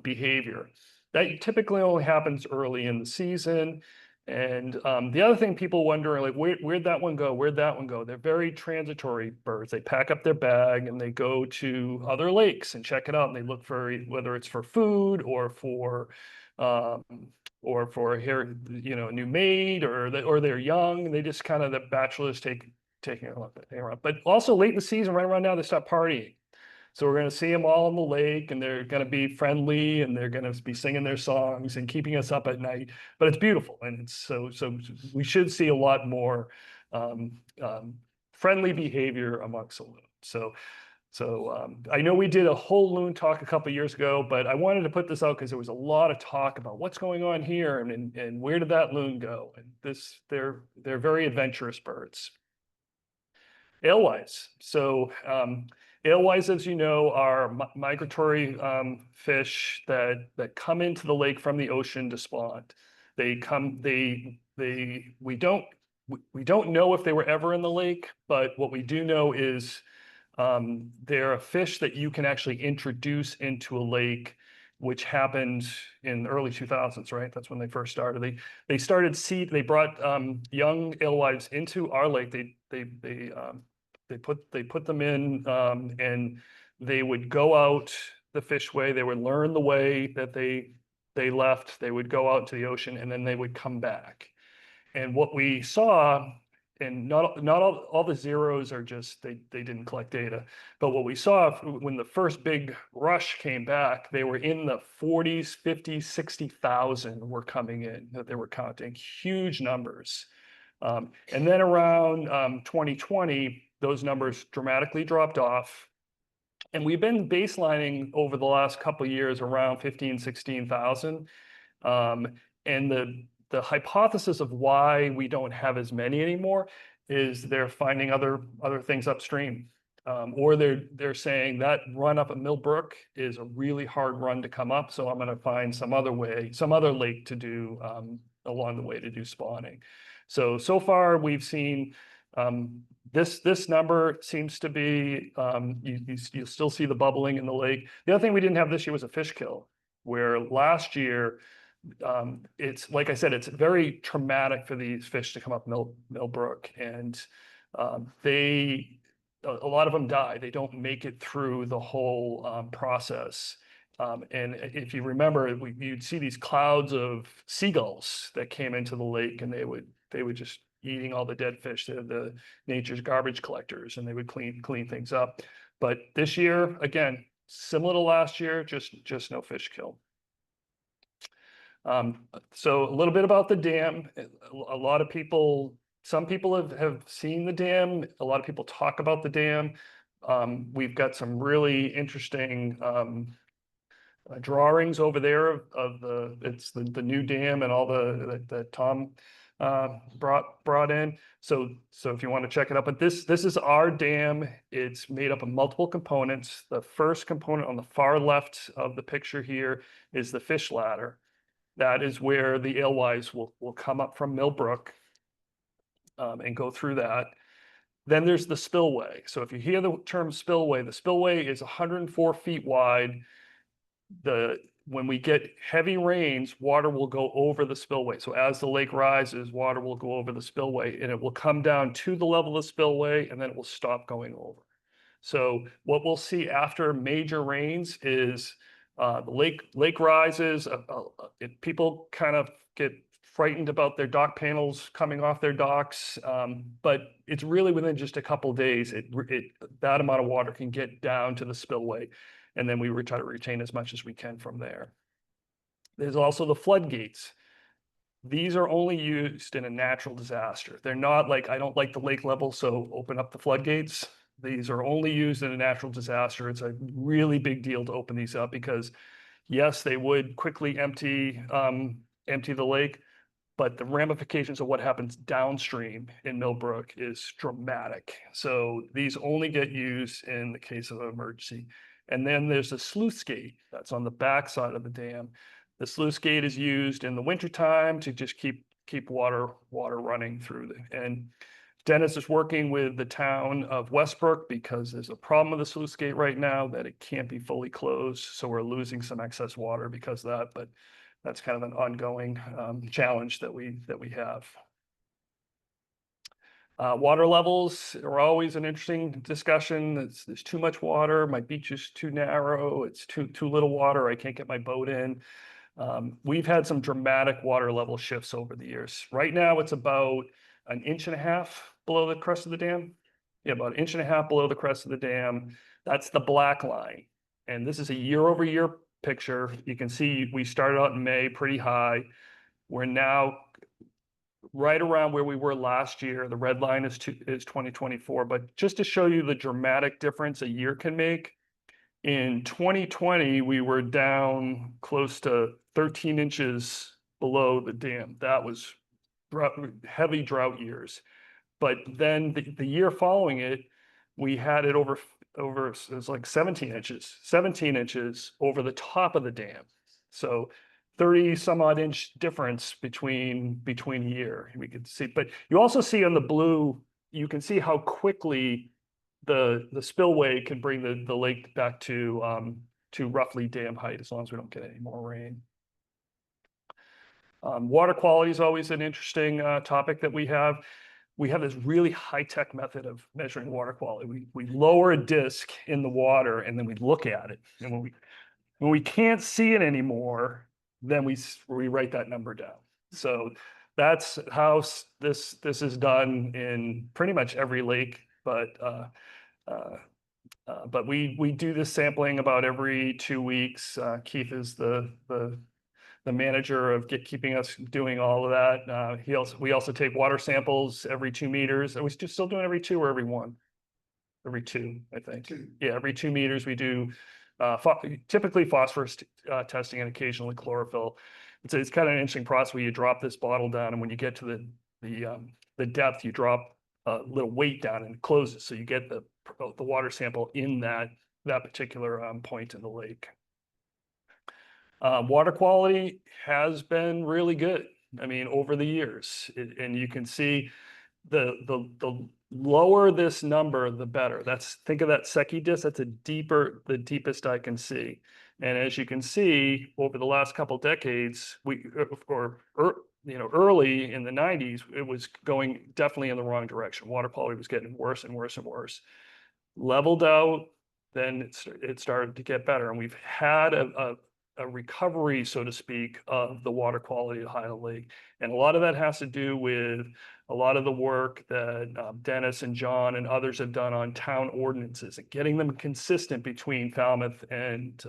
behavior. That typically only happens early in the season. And the other thing people wonder, like, where'd that one go? Where'd that one go? They're very transitory birds. They pack up their bag and they go to other lakes and check it out. And they look for, whether it's for food or for here, a new maid, or they're young, and they just kind of, the bachelors taking a look around. But also late in the season, right around now, they start partying. So we're going to see them all on the lake, and they're going to be friendly, and they're going to be singing their songs and keeping us up at night. But it's beautiful, and it's so we should see a lot more friendly behavior amongst the loons. So I know we did a whole loon talk a couple of years ago, but I wanted to put this out because there was a lot of talk about what's going on here and where did that loon go? And they're very adventurous birds. Alewives. So alewives, as you know, are migratory fish that come into the lake from the ocean to spawn. We don't know if they were ever in the lake, but what we do know is they're a fish that you can actually introduce into a lake, which happened in the early 2000s, right? That's when they first started. They brought young alewives into our lake. They put them in, and they would go out the fish way. They would learn the way that they left. They would go out to the ocean, and then they would come back. And what we saw, and not all the zeros are just they didn't collect data, but what we saw when the first big rush came back, they were in the 40s, 50s, 60,000 were coming in that they were counting, huge numbers. And then around 2020, those numbers dramatically dropped off. And we've been baselining over the last couple of years around 15, 16,000. And the hypothesis of why we don't have as many anymore is they're finding other things upstream. Or they're saying that run up at Millbrook is a really hard run to come up, so I'm going to find some other lake to do along the way to do spawning. So far we've seen this number seems to be you still see the bubbling in the lake. The other thing we didn't have this year was a fish kill, where last year it's, like I said, it's very traumatic for these fish to come up Millbrook, and a lot of them die. They don't make it through the whole process. And if you remember, you'd see these clouds of seagulls that came into the lake, and they would just eating all the dead fish. They're the nature's garbage collectors, and they would clean things up. But this year, again, similar to last year, just no fish kill. So a little bit about the dam. Some people have seen the dam. A lot of people talk about the dam. We've got some really interesting drawings over there of the new dam and all that Tom brought in. So if you want to check it out, but this is our dam. It's made up of multiple components. The first component on the far left of the picture here is the fish ladder. That is where the alewives will come up from Millbrook and go through that. Then there's the spillway. So if you hear the term spillway, the spillway is 104 feet wide. When we get heavy rains, water will go over the spillway. So as the lake rises, water will go over the spillway, and it will come down to the level of the spillway, and then it will stop going over. So what we'll see after major rains is the lake rises. People kind of get frightened about their dock panels coming off their docks, but it's really within just a couple of days, that amount of water can get down to the spillway, and then we try to retain as much as we can from there. There's also the floodgates. These are only used in a natural disaster. They're not like, I don't like the lake level, so open up the floodgates. These are only used in a natural disaster. It's a really big deal to open these up because yes, they would quickly empty the lake, but the ramifications of what happens downstream in Millbrook is dramatic. So these only get used in the case of an emergency. And then there's the sluice gate that's on the back side of the dam. The sluice gate is used in the wintertime to just keep water running through and Dennis is working with the town of Westbrook because there's a problem with the sluice gate right now that it can't be fully closed. So we're losing some excess water because of that, but that's kind of an ongoing challenge that we have. Water levels are always an interesting discussion. There's too much water. My beach is too narrow. It's too little water. I can't get my boat in. We've had some dramatic water level shifts over the years. Right now, it's about 1.5 inches below the crest of the dam. Yeah, about 1.5 inches below the crest of the dam. That's the black line. And this is a year-over-year picture. You can see we started out in May pretty high. We're now right around where we were last year. The red line is 2024. But just to show you the dramatic difference a year can make, in 2020, we were down close to 13 inches below the dam. That was heavy drought years. But then the year following it, we had it over it was like 17 inches over the top of the dam. So 30 some odd inch difference between year we could see. But you also see on the blue, you can see how quickly the spillway can bring the lake back to roughly dam height as long as we don't get any more rain. Water quality is always an interesting topic that we have. We have this really high-tech method of measuring water quality. We lower a disc in the water and then we look at it. And when we can't see it anymore, then we write that number down. So that's how this is done in pretty much every lake, but we do this sampling about every 2 weeks. Keith is the manager of keeping us doing all of that. We also take water samples every 2 meters. Are we still doing every 2 or every 1? Every 2, I think. 2. Yeah, every 2 meters we do typically phosphorus testing and occasionally chlorophyll. It's kind of an interesting process where you drop this bottle down, and when you get to the depth, you drop a little weight down and it closes, so you get the water sample in that particular point in the lake. Water quality has been really good. I mean, over the years, and you can see the lower this number, the better. Think of that Secchi disc. That's the deepest I can see. And as you can see, over the last couple decades, early in the 90s, it was going definitely in the wrong direction. Water quality was getting worse and worse and worse. Leveled out, then it started to get better, and we've had a recovery, so to speak, of the water quality of Highland Lake. And a lot of that has to do with a lot of the work that Dennis and John and others have done on town ordinances and getting them consistent between Falmouth and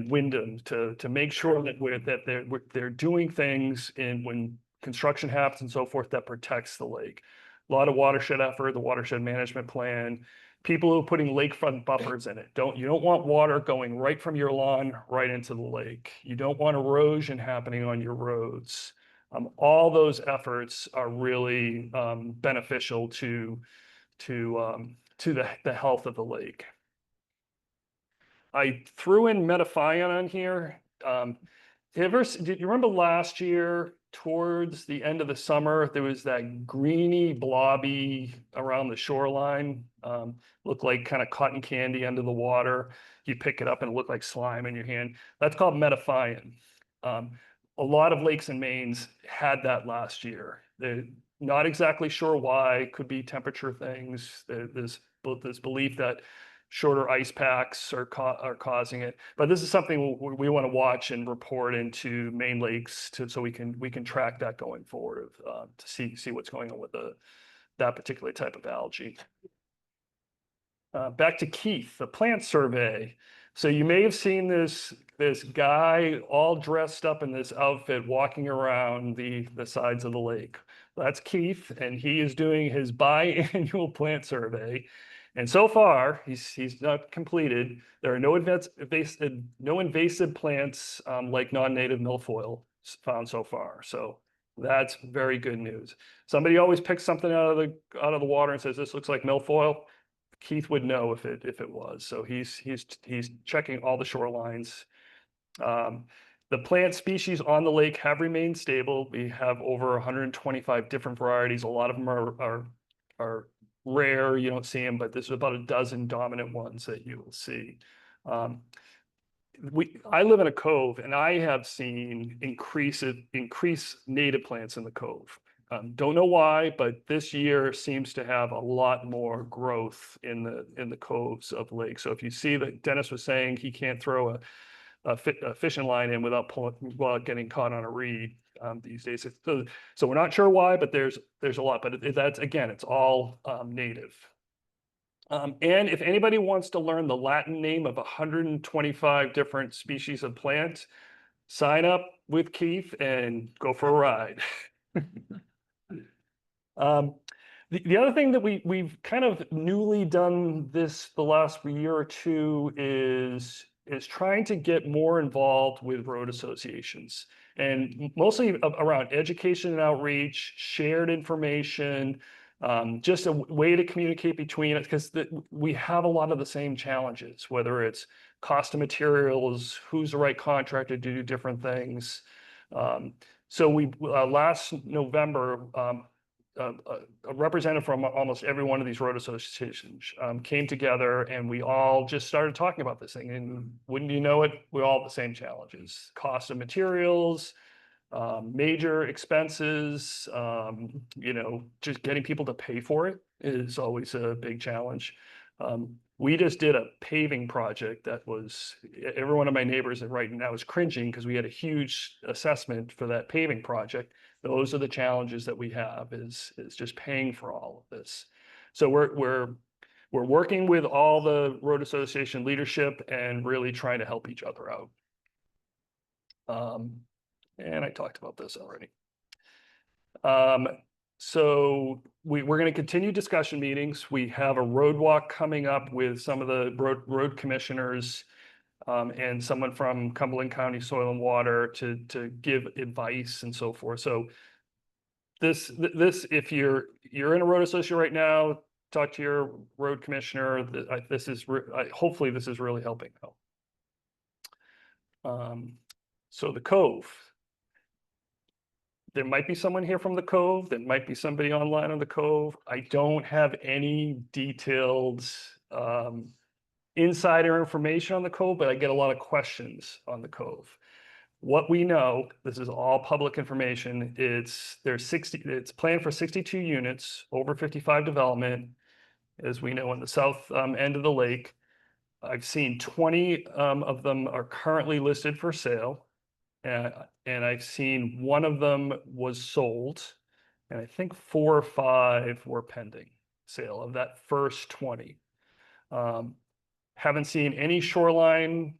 Wyndham to make sure that they're doing things when construction happens and so forth that protects the lake. A lot of watershed effort, the watershed management plan. People who are putting lakefront buffers in it. You don't want water going right from your lawn right into the lake. You don't want erosion happening on your roads. All those efforts are really beneficial to the health of the lake. I threw in metathion on here. Did you remember last year towards the end of the summer, there was that greeny blobby around the shoreline, looked like kind of cotton candy under the water. You pick it up and it looked like slime in your hand. That's called metathion. A lot of lakes in Maine had that last year. They're not exactly sure why. Could be temperature things. There's belief that shorter ice packs are causing it. But this is something we want to watch and report into Maine lakes so we can track that going forward to see what's going on with that particular type of algae. Back to Keith, the plant survey. So you may have seen this this guy all dressed up in this outfit walking around the sides of the lake. That's Keith, and he is doing his biannual plant survey. And so far, he's not completed. There are no invasive plants like non-native milfoil found so far. So that's very good news. Somebody always picks something out of the water and says, "This looks like milfoil." Keith would know if it was. So he's checking all the shorelines. The plant species on the lake have remained stable. We have over 125 different varieties. A lot of them are rare. You don't see them, but there's about a dozen dominant ones that you will see. I live in a cove, and I have seen increased native plants in the cove. Don't know why, but this year seems to have a lot more growth in the coves of the lake. So if you see that Dennis was saying he can't throw a fishing line in without getting caught on a reed these days. So we're not sure why, but there's a lot. But that's, again, it's all native. And if anybody wants to learn the Latin name of 125 different species of plant, sign up with Keith and go for a ride. The other thing that we've kind of newly done the last year or two is trying to get more involved with road associations, and mostly around education and outreach, shared information, just a way to communicate between it, because we have a lot of the same challenges, whether it's cost of materials, who's the right contractor to do different things. So we last November, a representative from almost every one of these road associations came together, and we all just started talking about this thing. And wouldn't you know it, we all have the same challenges: cost of materials, major expenses, just getting people to pay for it is always a big challenge. We just did a paving project that was, every one of my neighbors right now is cringing because we had a huge assessment for that paving project. Those are the challenges that we have, is just paying for all of this. So we're working with all the road association leadership and really trying to help each other out. And I talked about this already. So we're going to continue discussion meetings. We have a road walk coming up with some of the road commissioners and someone from Cumberland County Soil and Water to give advice and so forth. So this if you're in a road association right now, talk to your road commissioner. Hopefully this is really helping out. So the Cove. There might be someone here from the Cove. There might be somebody online on the Cove. I don't have any detailed insider information on the Cove, but I get a lot of questions on the Cove. What we know, this is all public information, it's planned for 62 units, over 55 development, as we know, on the south end of the lake. I've seen 20 of them are currently listed for sale. And I've seen one of them was sold, and I think 4 or 5 were pending sale of that first 20. Haven't seen any shoreline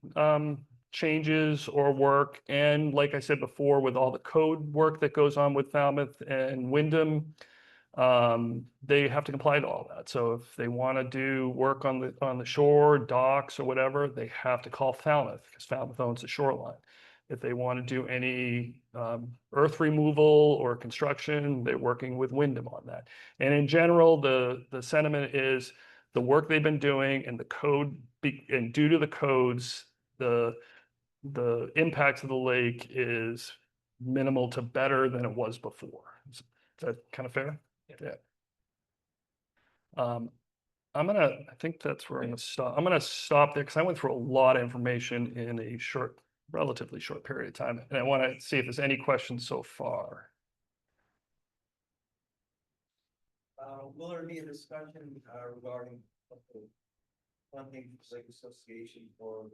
changes or work. And like I said before, with all the code work that goes on with Falmouth and Wyndham, they have to comply to all that. So if they want to do work on the shore, docks, or whatever, they have to call Falmouth, because Falmouth owns the shoreline. If they want to do any earth removal or construction, they're working with Wyndham on that. And in general, the sentiment is the work they've been doing and the code, and due to the codes, the impacts of the lake is minimal to better than it was before. Is that kind of fair? Yeah. I think that's where I'm going to stop. I'm going to stop there because I went through a lot of information in a relatively short period of time, and I want to see if there's any questions so far. Will there be a discussion regarding funding for Lake Association for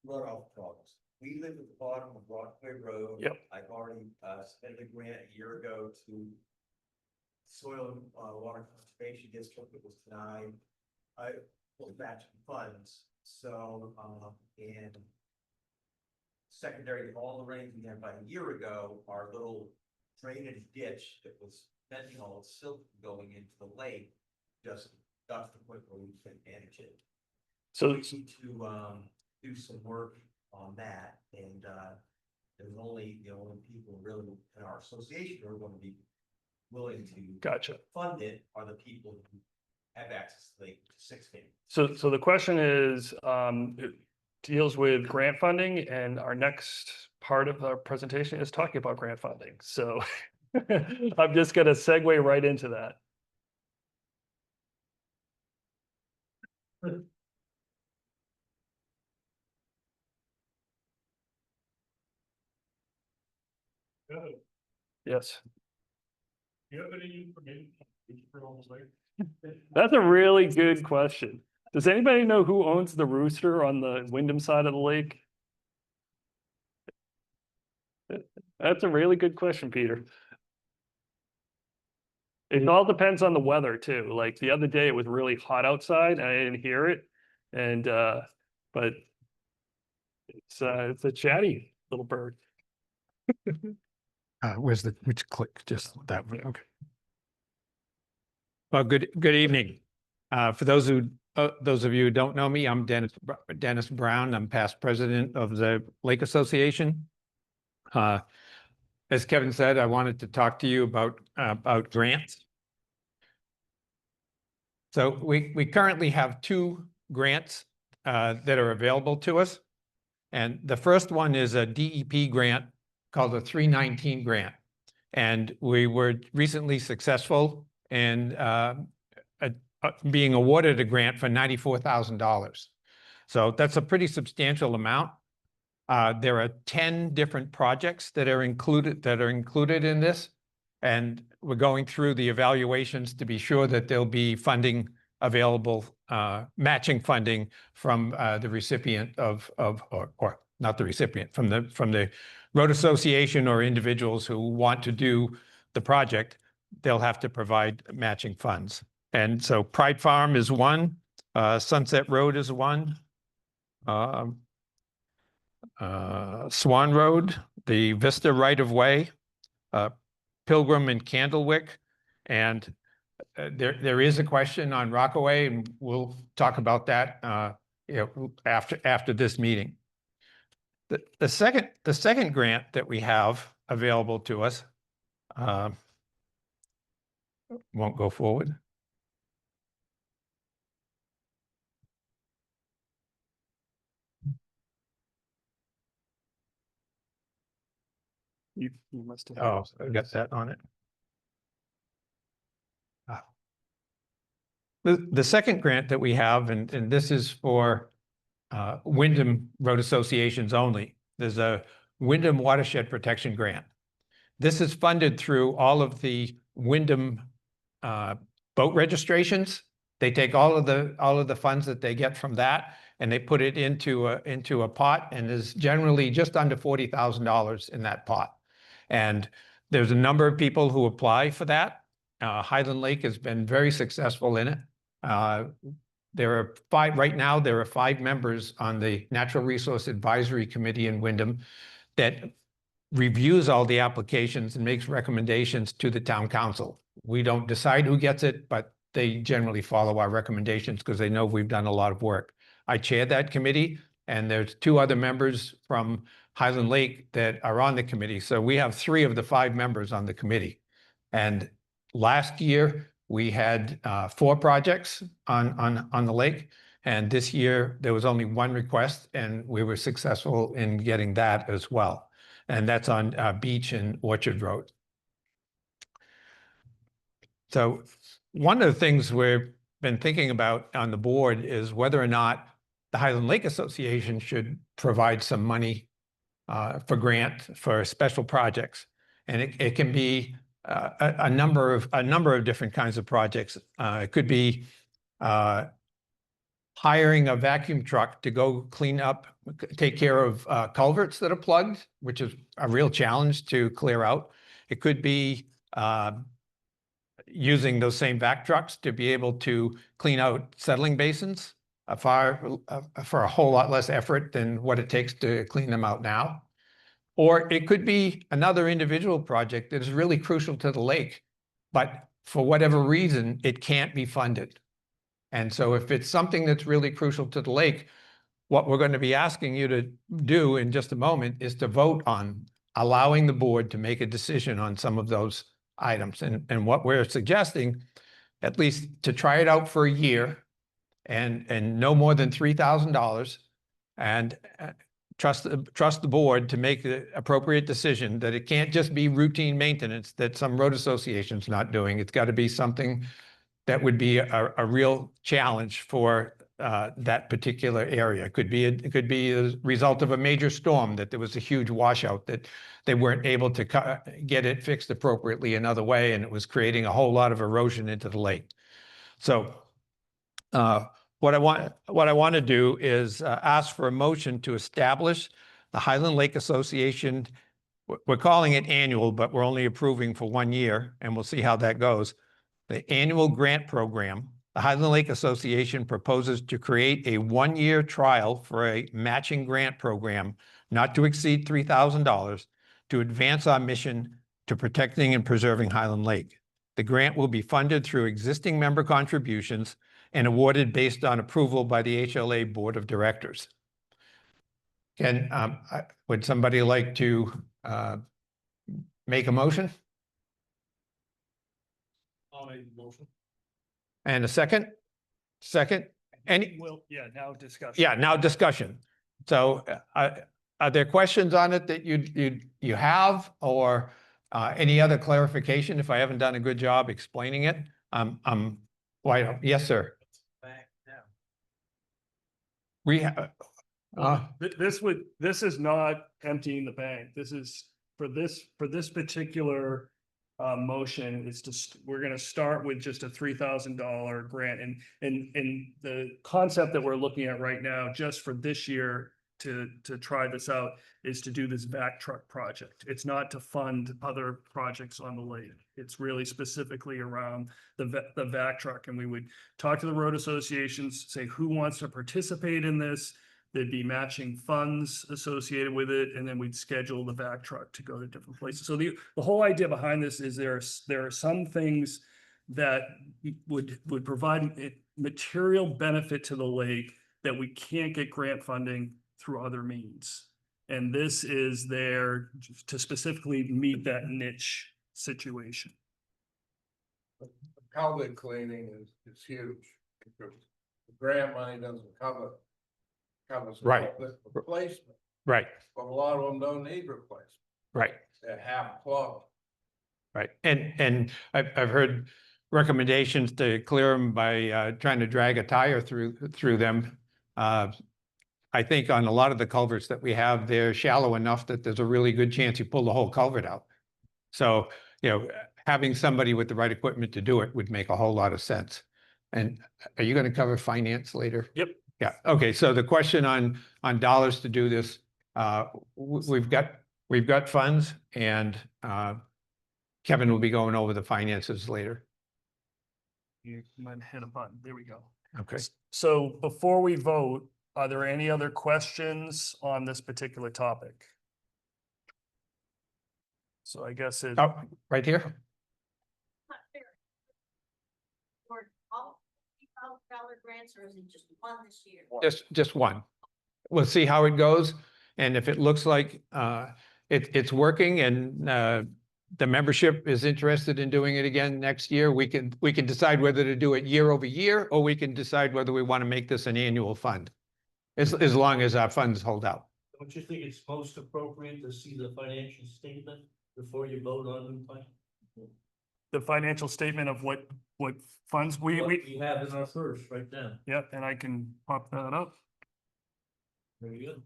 runoff trucks? We live at the bottom of Rockaway Road. Yep. I've already spent a grant a year ago to Soil and Water Conservation District that was denied. I was matching funds So, and secondary to all the rains we had about a year ago, our little drainage ditch that was fentanyl silt going into the lake just got to the point where we couldn't manage it. So, We need to do some work on that, and there's only the only people really in our association who are going to be willing to gotcha. fund it are the people who have access to Lake 16. So the question is, it deals with grant funding, and our next part of our presentation is talking about grant funding. So I'm just gonna segue right into that. Yes. Do you have any information for almost like? That's a really good question. Does anybody know who owns the rooster on the Wyndham side of the lake? That's a really good question, Peter. It all depends on the weather too. Like the other day, it was really hot outside and I didn't hear it. And but it's a chatty little bird. Where's the, which click? Just that one, okay. Well, good evening. For those of you who don't know me, I'm Dennis Brown. I'm past president of the Lake Association. As Kevin said, I wanted to talk to you about grants. So we currently have 2 grants that are available to us. And the first one is a DEP grant called a 319 grant. And we were recently successful in being awarded a grant for $94,000. So that's a pretty substantial amount. There are 10 different projects that are included in this. And we're going through the evaluations to be sure that there'll be funding available, matching funding from the recipient or not the recipient, from the road association or individuals who want to do the project. They'll have to provide matching funds. And so Pride Farm is one, Sunset Road is one, Swan Road, the Vista right-of-way, Pilgrim and Candlewick, and there is a question on Rockaway, and we'll talk about that after this meeting. The second grant that we have available to us won't go forward. You must have. Oh, I got that on it. The second grant that we have, and this is for Wyndham Road Associations only. There's a Wyndham Watershed Protection Grant. This is funded through all of the Wyndham boat registrations. They take all of the funds that they get from that and they put it into a pot, and there's generally just under $40,000 in that pot. And there's a number of people who apply for that. Highland Lake has been very successful in it. There are 5 right now. There are 5 members on the Natural Resource Advisory Committee in Wyndham that reviews all the applications and makes recommendations to the town council. We don't decide who gets it, but they generally follow our recommendations because they know we've done a lot of work. I chair that committee, and there's 2 other members from Highland Lake that are on the committee. So we have 3 of the 5 members on the committee. And last year, we had 4 projects on the lake, and this year there was only 1 request, and we were successful in getting that as well. And that's on Beach and Orchard Road. So one of the things we've been thinking about on the board is whether or not the Highland Lake Association should provide some money for grant for special projects, and it can be a number of different kinds of projects. It could be hiring a vacuum truck to go clean up, take care of culverts that are plugged, which is a real challenge to clear out. It could be using those same vac trucks to be able to clean out settling basins. for a whole lot less effort than what it takes to clean them out now. Or it could be another individual project that is really crucial to the lake, but for whatever reason, it can't be funded. And so if it's something that's really crucial to the lake, what we're going to be asking you to do in just a moment is to vote on allowing the board to make a decision on some of those items. And what we're suggesting, at least to try it out for a year and no more than $3,000, and trust the board to make the appropriate decision, that it can't just be routine maintenance that some road association's not doing. It's got to be something that would be a real challenge for that particular area. It could be a result of a major storm, that there was a huge washout, that they weren't able to get it fixed appropriately another way, and it was creating a whole lot of erosion into the lake. So what I want to do is ask for a motion to establish the Highland Lake Association. We're calling it annual, but we're only approving for 1 year, and we'll see how that goes. The annual grant program. The Highland Lake Association proposes to create a 1-year trial for a matching grant program not to exceed $3,000 to advance our mission to protecting and preserving Highland Lake. The grant will be funded through existing member contributions and awarded based on approval by the HLA Board of Directors. Would somebody like to make a motion? I'll make a motion. And a second? Second? Any? Well, yeah, now discussion. Yeah, now discussion. So are there questions on it that you have, or any other clarification if I haven't done a good job explaining it? Yes, sir. Back now. We have. This is not emptying the bank. This is for this particular motion. It's just, we're going to start with just a $3,000 grant, and the concept that we're looking at right now, just for this year to try this out, is to do this vac truck project. It's not to fund other projects on the lake. It's really specifically around the vac truck, and we would talk to the road associations, say who wants to participate in this. There'd be matching funds associated with it, and then we'd schedule the vac truck to go to different places. So the whole idea behind this is there are some things that would provide material benefit to the lake that we can't get grant funding through other means. And this is there to specifically meet that niche situation. Culvert cleaning is huge. The grant money doesn't cover Right. the replacement, Right, but a lot of them don't need replacement. right. They're half plugged. Right, and I've heard recommendations to clear them by trying to drag a tire through them. I think on a lot of the culverts that we have, they're shallow enough that there's a really good chance you pull the whole culvert out. So, having somebody with the right equipment to do it would make a whole lot of sense. And are you going to cover finance later? Yep. Yeah, okay, so the question on dollars to do this, we've got funds, and Kevin will be going over the finances later. You might hit a button. There we go. Okay. So before we vote, are there any other questions on this particular topic? So I guess it. Oh, right here? Not fair. For all $3,000 grants, or is it just one this year? Just one. We'll see how it goes. And if it looks like it's working, and the membership is interested in doing it again next year, we can decide whether to do it year over year, or we can decide whether we want to make this an annual fund, as long as our funds hold out. Don't you think it's most appropriate to see the financial statement before you vote on the plan? The financial statement of what funds What we have in our first right now. Yep, and I can pop that up. Very good.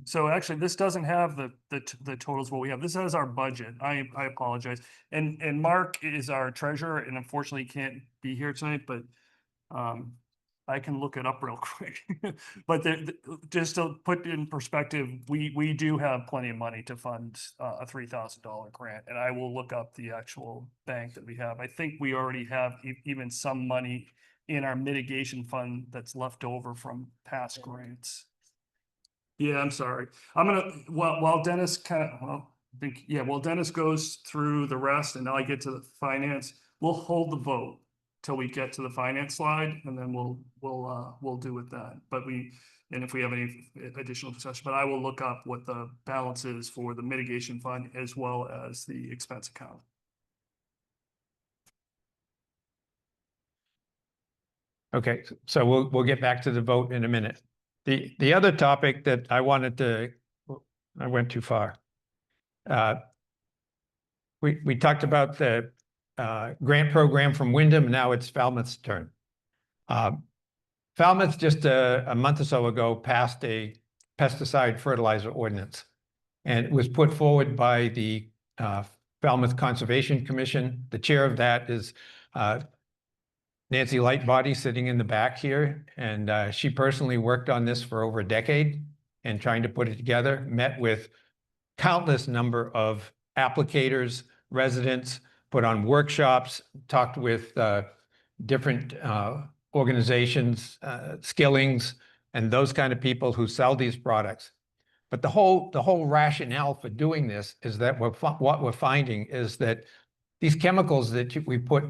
So actually, this doesn't have the totals what we have. This has our budget. I apologize. And Mark is our treasurer, and unfortunately can't be here tonight, but I can look it up real quick. But just to put in perspective, we do have plenty of money to fund a $3,000 grant, and I will look up the actual bank that we have. I think we already have even some money in our mitigation fund that's left over from past grants. Yeah, I'm sorry. I'm gonna, while Dennis while Dennis goes through the rest and I get to the finance, we'll hold the vote till we get to the finance slide, and then we'll do with that. And if we have any additional discussion, but I will look up what the balance is for the mitigation fund as well as the expense account. Okay, so we'll get back to the vote in a minute. The other topic that I wanted to, I went too far. We talked about the grant program from Wyndham. Now it's Falmouth's turn. Falmouth just a month or so ago passed a pesticide fertilizer ordinance, and it was put forward by the Falmouth Conservation Commission. The chair of that is Nancy Lightbody, sitting in the back here, and she personally worked on this for over a decade and trying to put it together, met with countless number of applicators, residents, put on workshops, talked with different organizations, Skillings, and those kind of people who sell these products. But the whole rationale for doing this is that what we're finding is that these chemicals that we put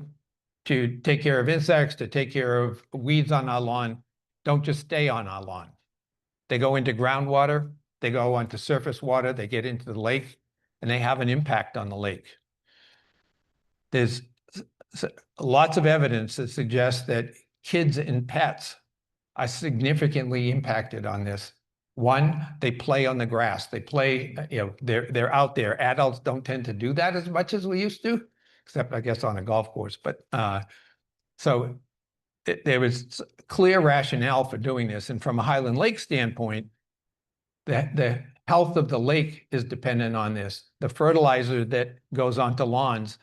to take care of insects, to take care of weeds on our lawn, don't just stay on our lawn. They go into groundwater, they go onto surface water, they get into the lake, and they have an impact on the lake. There's lots of evidence that suggests that kids and pets are significantly impacted on this. One, they play on the grass. They play, they're out there. Adults don't tend to do that as much as we used to, except I guess on a golf course. But so there was clear rationale for doing this. And from a Highland Lake standpoint, the health of the lake is dependent on this. The fertilizer that goes onto lawns,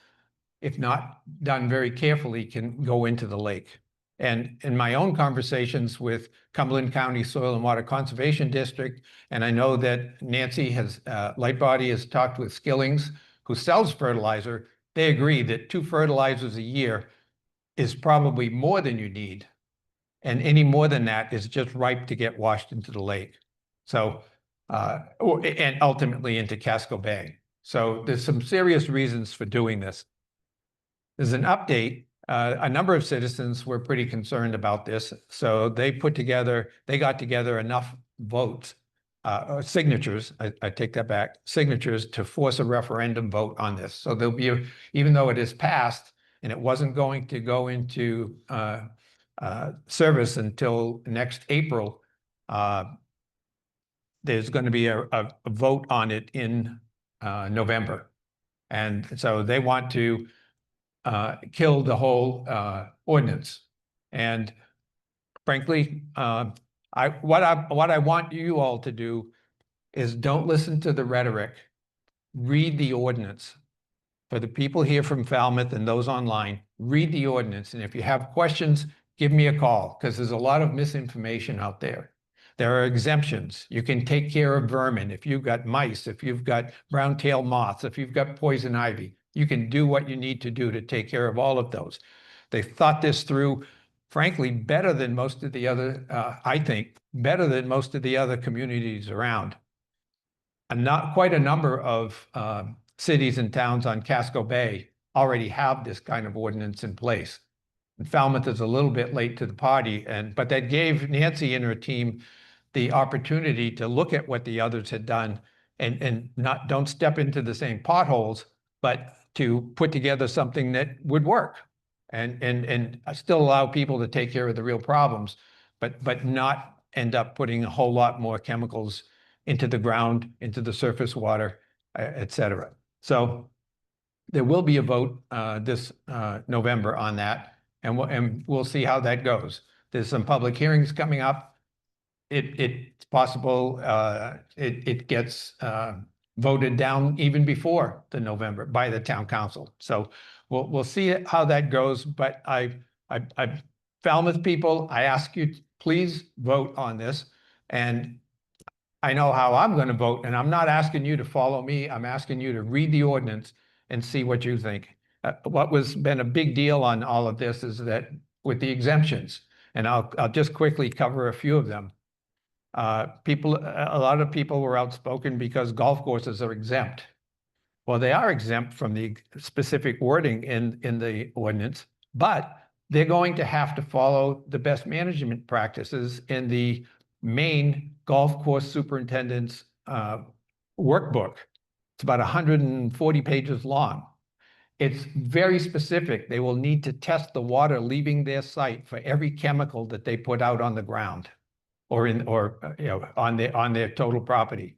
if not done very carefully, can go into the lake. And in my own conversations with Cumberland County Soil and Water Conservation District, and I know that Nancy Lightbody has talked with Skillings, who sells fertilizer, they agree that 2 fertilizers a year is probably more than you need. And any more than that is just ripe to get washed into the lake. So, and ultimately into Casco Bay. So there's some serious reasons for doing this. There's an update. A number of citizens were pretty concerned about this. So they got together enough votes, signatures, I take that back, signatures to force a referendum vote on this. So there'll be, even though it is passed and it wasn't going to go into service until next April, there's going to be a vote on it in November. And so they want to kill the whole ordinance. And frankly, what I want you all to do is don't listen to the rhetoric. Read the ordinance. For the people here from Falmouth and those online, read the ordinance. And if you have questions, give me a call, because there's a lot of misinformation out there. There are exemptions. You can take care of vermin. If you've got mice, if you've got brown-tailed moths, if you've got poison ivy, you can do what you need to do to take care of all of those. They thought this through, frankly, better than most of the other, I think, better than most of the other communities around. And not quite a number of cities and towns on Casco Bay already have this kind of ordinance in place. And Falmouth is a little bit late to the party, but that gave Nancy and her team the opportunity to look at what the others had done and don't step into the same potholes, but to put together something that would work and still allow people to take care of the real problems, but not end up putting a whole lot more chemicals into the ground, into the surface water, et cetera. So there will be a vote this November on that, and we'll see how that goes. There's some public hearings coming up. It's possible it gets voted down even before the November by the town council. So we'll see how that goes. But Falmouth people, I ask you, please vote on this. And I know how I'm going to vote, and I'm not asking you to follow me. I'm asking you to read the ordinance and see what you think. What was been a big deal on all of this is that with the exemptions. And I'll just quickly cover a few of them. A lot of people were outspoken because golf courses are exempt. Well, they are exempt from the specific wording in the ordinance, but they're going to have to follow the best management practices in the Maine Golf Course Superintendent's workbook. It's about 140 pages long. It's very specific. They will need to test the water leaving their site for every chemical that they put out on the ground or on their total property.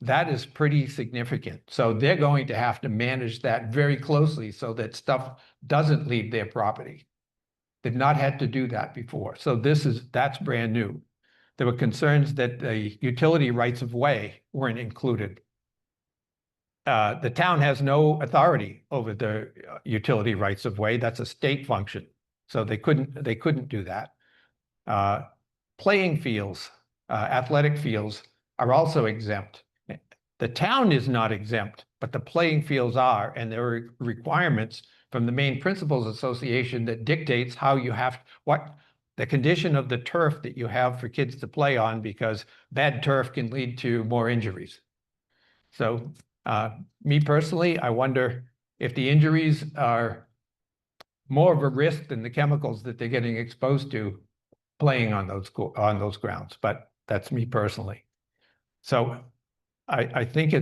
That is pretty significant. So they're going to have to manage that very closely so that stuff doesn't leave their property. They've not had to do that before. So that's brand new. There were concerns that the utility rights of way weren't included. The town has no authority over the utility rights of way. That's a state function. So they couldn't do that. Playing fields, athletic fields are also exempt. The town is not exempt, but the playing fields are, and there are requirements from the Maine Principals Association that dictates how you have, what the condition of the turf that you have for kids to play on, because bad turf can lead to more injuries. So me personally, I wonder if the injuries are more of a risk than the chemicals that they're getting exposed to playing on those grounds, but that's me personally. So I think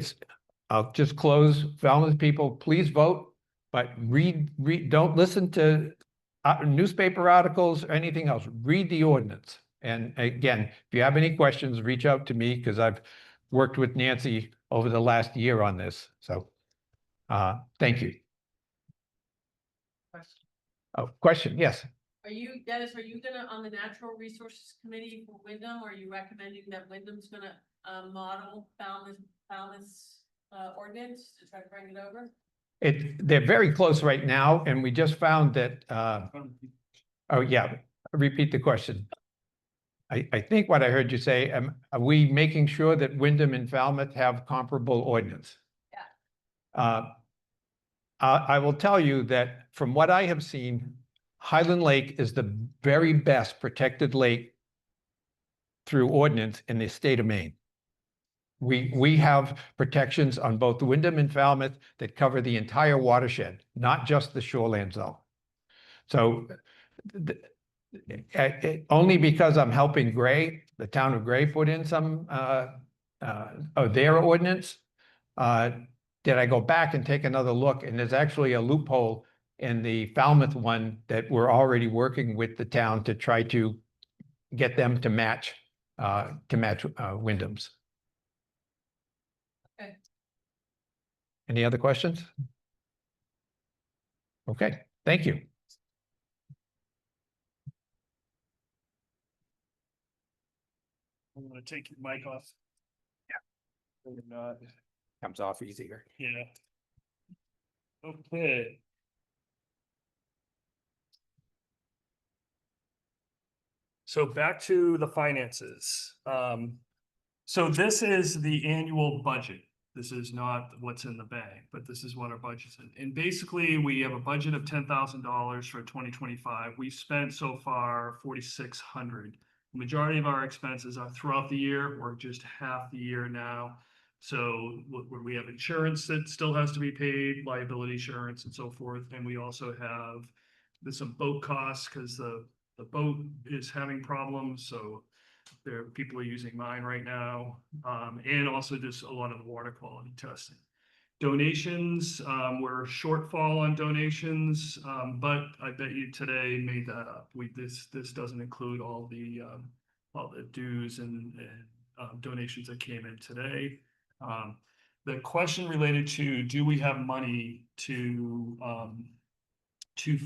I'll just close. Falmouth people, please vote, but don't listen to newspaper articles or anything else. Read the ordinance. And again, if you have any questions, reach out to me because I've worked with Nancy over the last year on this. So thank you. Oh, question, yes. Dennis, are you gonna, on the Natural Resources Committee for Wyndham, are you recommending that Wyndham's gonna model Falmouth's ordinance to try to bring it over? They're very close right now, and we just found that, oh yeah, repeat the question. I think what I heard you say, are we making sure that Wyndham and Falmouth have comparable ordinance? Yeah. I will tell you that from what I have seen, Highland Lake is the very best protected lake through ordinance in the state of Maine. We have protections on both Wyndham and Falmouth that cover the entire watershed, not just the shoreland zone. So only because I'm helping Gray, the town of Gray, put in some of their ordinance, did I go back and take another look, and there's actually a loophole in the Falmouth one that we're already working with the town to try to get them to match Wyndham's. Okay. Any other questions? Okay, thank you. I'm gonna take your mic off. Yeah. Or not. Comes off easier. Yeah. Okay. So back to the finances. So this is the annual budget. This is not what's in the bank, but this is what our budget's in. And basically, we have a budget of $10,000 for 2025. We've spent so far $4,600. The majority of our expenses are throughout the year. We're just half the year now. So we have insurance that still has to be paid, liability insurance and so forth. And we also have some boat costs because the boat is having problems. So people are using mine right now. And also just a lot of the water quality testing. Donations, we're shortfall on donations, but I bet you today made that up. This doesn't include all the dues and donations that came in today. The question related to, do we have money to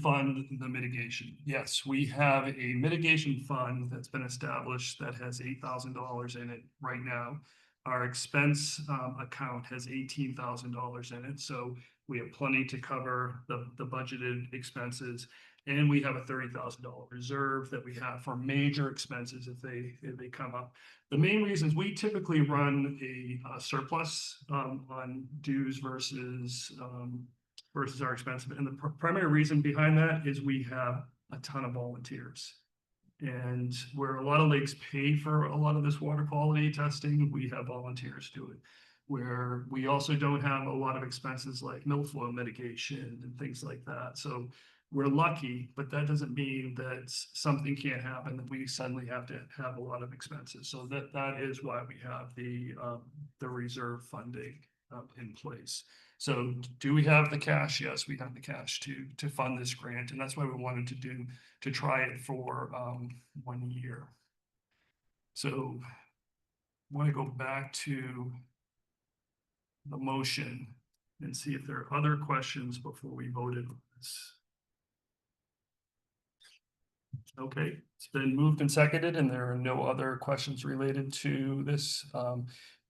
fund the mitigation? Yes, we have a mitigation fund that's been established that has $8,000 in it right now. Our expense account has $18,000 in it, so we have plenty to cover the budgeted expenses, and we have a $30,000 reserve that we have for major expenses if they come up. The main reasons we typically run a surplus on dues versus our expense, and the primary reason behind that is we have a ton of volunteers. And where a lot of lakes pay for a lot of this water quality testing, we have volunteers do it. Where we also don't have a lot of expenses like milfoil mitigation and things like that. So we're lucky, but that doesn't mean that something can't happen, that we suddenly have to have a lot of expenses. So that is why we have the reserve funding in place. So do we have the cash? Yes, we have the cash to fund this grant, and that's why we wanted to try it for 1 year. So I want to go back to the motion and see if there are other questions before we voted on this. Okay, it's been moved and seconded, and there are no other questions related to this.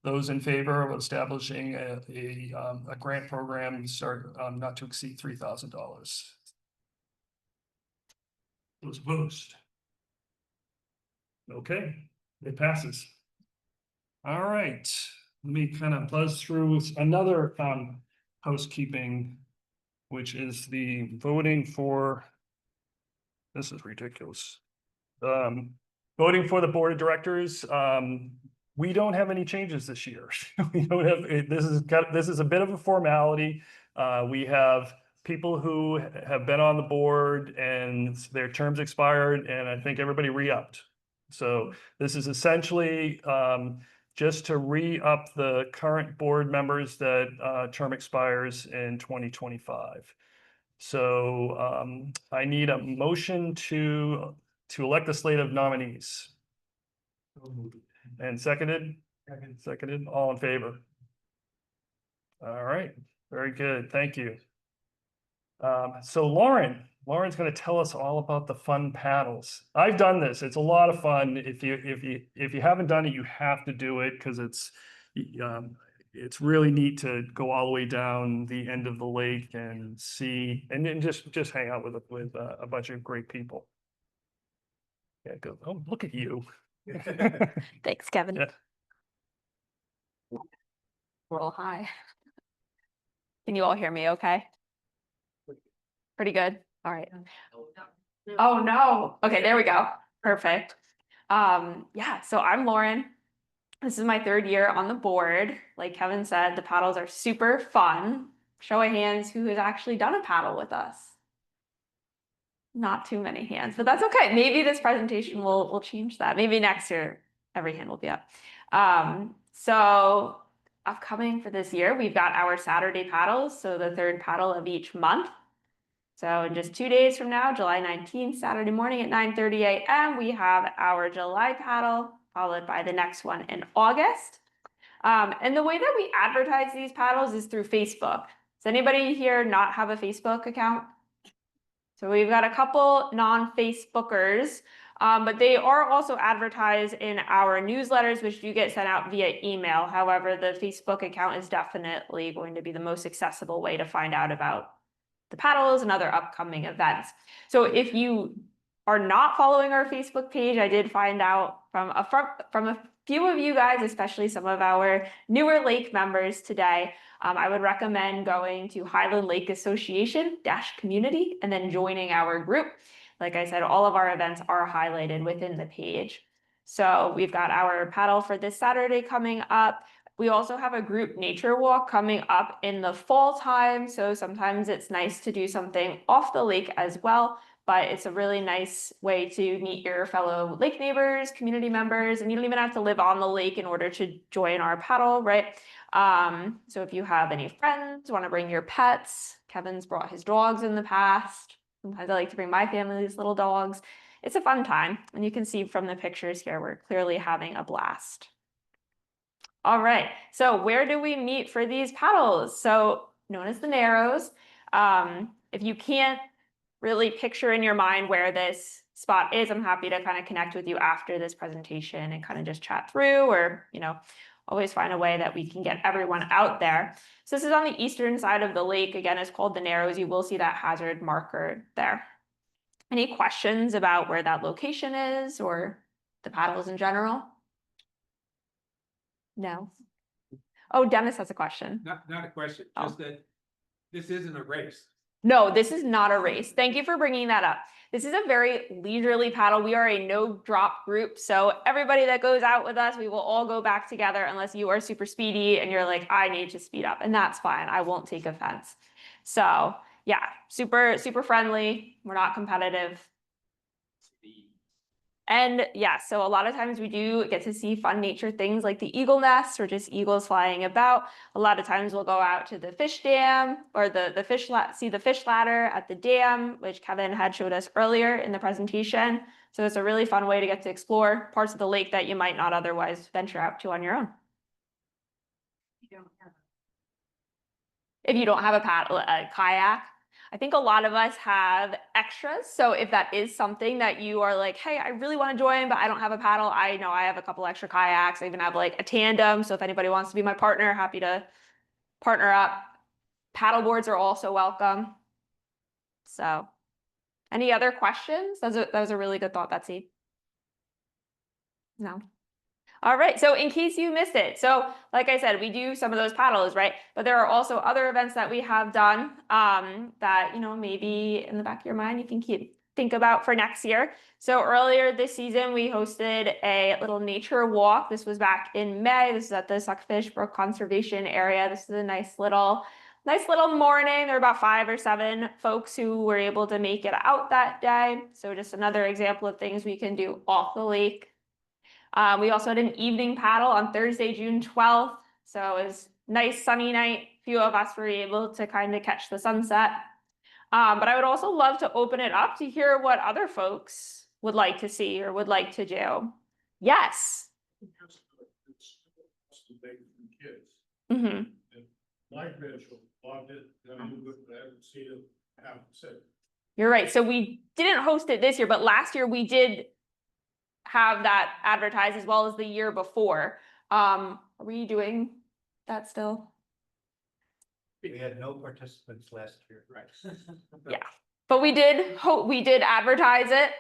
Those in favor of establishing a grant program start not to exceed $3,000. Those opposed? Okay, it passes. All right, let me kind of buzz through another housekeeping, which is the voting for. This is ridiculous. Voting for the board of directors. We don't have any changes this year. We don't have, this is a bit of a formality. We have people who have been on the board and their terms expired, and I think everybody re-upped. So this is essentially just to re-up the current board members that term expires in 2025. So I need a motion to elect a slate of nominees. And seconded? Seconded, all in favor? All right, very good, thank you. So Lauren's gonna tell us all about the fun paddles. I've done this, it's a lot of fun. If you haven't done it, you have to do it, because it's really neat to go all the way down the end of the lake and see, and then just hang out with a bunch of great people. Yeah, go. Oh, look at you. Thanks, Kevin. Yeah. Roll high. Can you all hear me okay? Pretty good. All right. Oh, no. Okay, there we go. Perfect. Yeah, so I'm Lauren. This is my 3rd year on the board. Like Kevin said, the paddles are super fun. Show of hands, who has actually done a paddle with us? Not too many hands, but that's okay. Maybe this presentation will change that. Maybe next year, every hand will be up. So upcoming for this year, we've got our Saturday paddles. So the 3rd paddle of each month. So in just 2 days from now, July 19th, Saturday morning at 9:30 a.m., we have our July paddle, followed by the next one in August. And the way that we advertise these paddles is through Facebook. Does anybody here not have a Facebook account? So we've got a couple non-Facebookers, but they are also advertised in our newsletters, which do get sent out via email. However, the Facebook account is definitely going to be the most accessible way to find out about the paddles and other upcoming events. So if you are not following our Facebook page, I did find out from a few of you guys, especially some of our newer lake members today, I would recommend going to Highland Lake Association _community and then joining our group. Like I said, all of our events are highlighted within the page. So we've got our paddle for this Saturday coming up. We also have a group nature walk coming up in the fall time. So sometimes it's nice to do something off the lake as well, but it's a really nice way to meet your fellow lake neighbors, community members, and you don't even have to live on the lake in order to join our paddle, right? So if you have any friends, want to bring your pets, Kevin's brought his dogs in the past. Sometimes I like to bring my family's little dogs. It's a fun time. And you can see from the pictures here, we're clearly having a blast. All right, so where do we meet for these paddles? So known as the Narrows. If you can't really picture in your mind where this spot is, I'm happy to kind of connect with you after this presentation and kind of just chat through, or, you know, always find a way that we can get everyone out there. So this is on the eastern side of the lake. Again, it's called the Narrows. You will see that hazard marker there. Any questions about where that location is or the paddles in general? No. Oh, Dennis has a question. Not a question, Oh. just that this isn't a race. No, this is not a race. Thank you for bringing that up. This is a very leisurely paddle. We are a no drop group. So everybody that goes out with us, we will all go back together unless you are super speedy and you're like, I need to speed up. And that's fine. I won't take offense. So yeah, super friendly. We're not competitive. And yeah, so a lot of times we do get to see fun nature things like the eagle nests or just eagles flying about. A lot of times we'll go out to the fish dam or see the fish ladder at the dam, which Kevin had showed us earlier in the presentation. So it's a really fun way to get to explore parts of the lake that you might not otherwise venture out to on your own. If you don't have a kayak, I think a lot of us have extras. So if that is something that you are like, hey, I really want to join, but I don't have a paddle. I know I have a couple extra kayaks. I even have like a tandem. So if anybody wants to be my partner, happy to partner up. Paddle boards are also welcome. So any other questions? That was a really good thought, Betsy. No. All right, so in case you missed it, so like I said, we do some of those paddles, right? But there are also other events that we have done that, you know, maybe in the back of your mind you can think about for next year. So earlier this season, we hosted a little nature walk. This was back in May. This is at the Suckfish Brook Conservation Area. This is a nice little morning. There were about 5 or 7 folks who were able to make it out that day. So just another example of things we can do off the lake. We also had an evening paddle on Thursday, June 12th. So it was a nice sunny night. A few of us were able to kind of catch the sunset. But I would also love to open it up to hear what other folks would like to see or would like to do. Yes. Mm-hmm. My grandchildren loved it. I haven't seen it happen since. You're right. So we didn't host it this year, but last year we did have that advertised as well as the year before. Are we doing that still? We had no participants last year. Right. Yeah, but we did advertise it.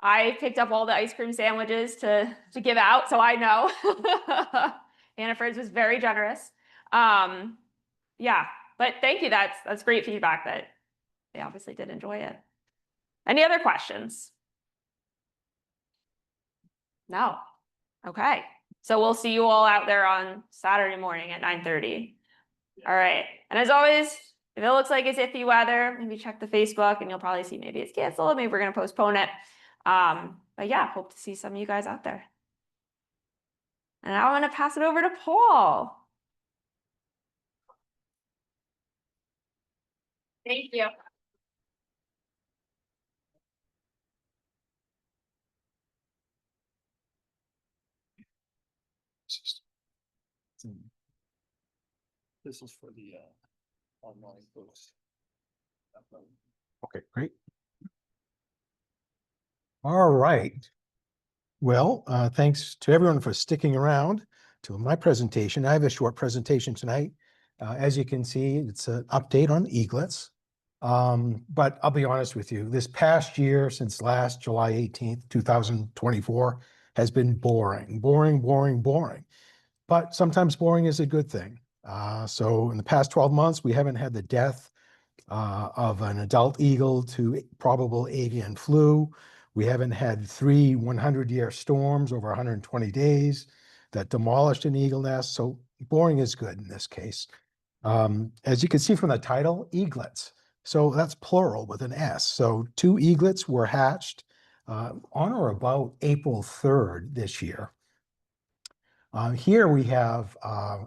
I picked up all the ice cream sandwiches to give out, so I know. Hannaford's was very generous. Yeah, but thank you. That's great feedback that they obviously did enjoy it. Any other questions? No. Okay. So we'll see you all out there on Saturday morning at 9:30. All right. And as always, if it looks like it's iffy weather, maybe check the Facebook and you'll probably see maybe it's canceled. Maybe we're going to postpone it. But yeah, hope to see some of you guys out there. And now I'm going to pass it over to Paul. Thank you. This is for the online folks. Okay, great. All right. Well, thanks to everyone for sticking around to my presentation. I have a short presentation tonight. As you can see, it's an update on eaglets. But I'll be honest with you, this past year, since last July 18th, 2024, has been boring. But sometimes boring is a good thing. So in the past 12 months, we haven't had the death of an adult eagle to probable avian flu. We haven't had 3 100-year storms over 120 days that demolished an eagle nest. So boring is good in this case. As you can see from the title, eaglets. So that's plural with an S. So 2 eaglets were hatched on or about April 3rd this year. Here we have,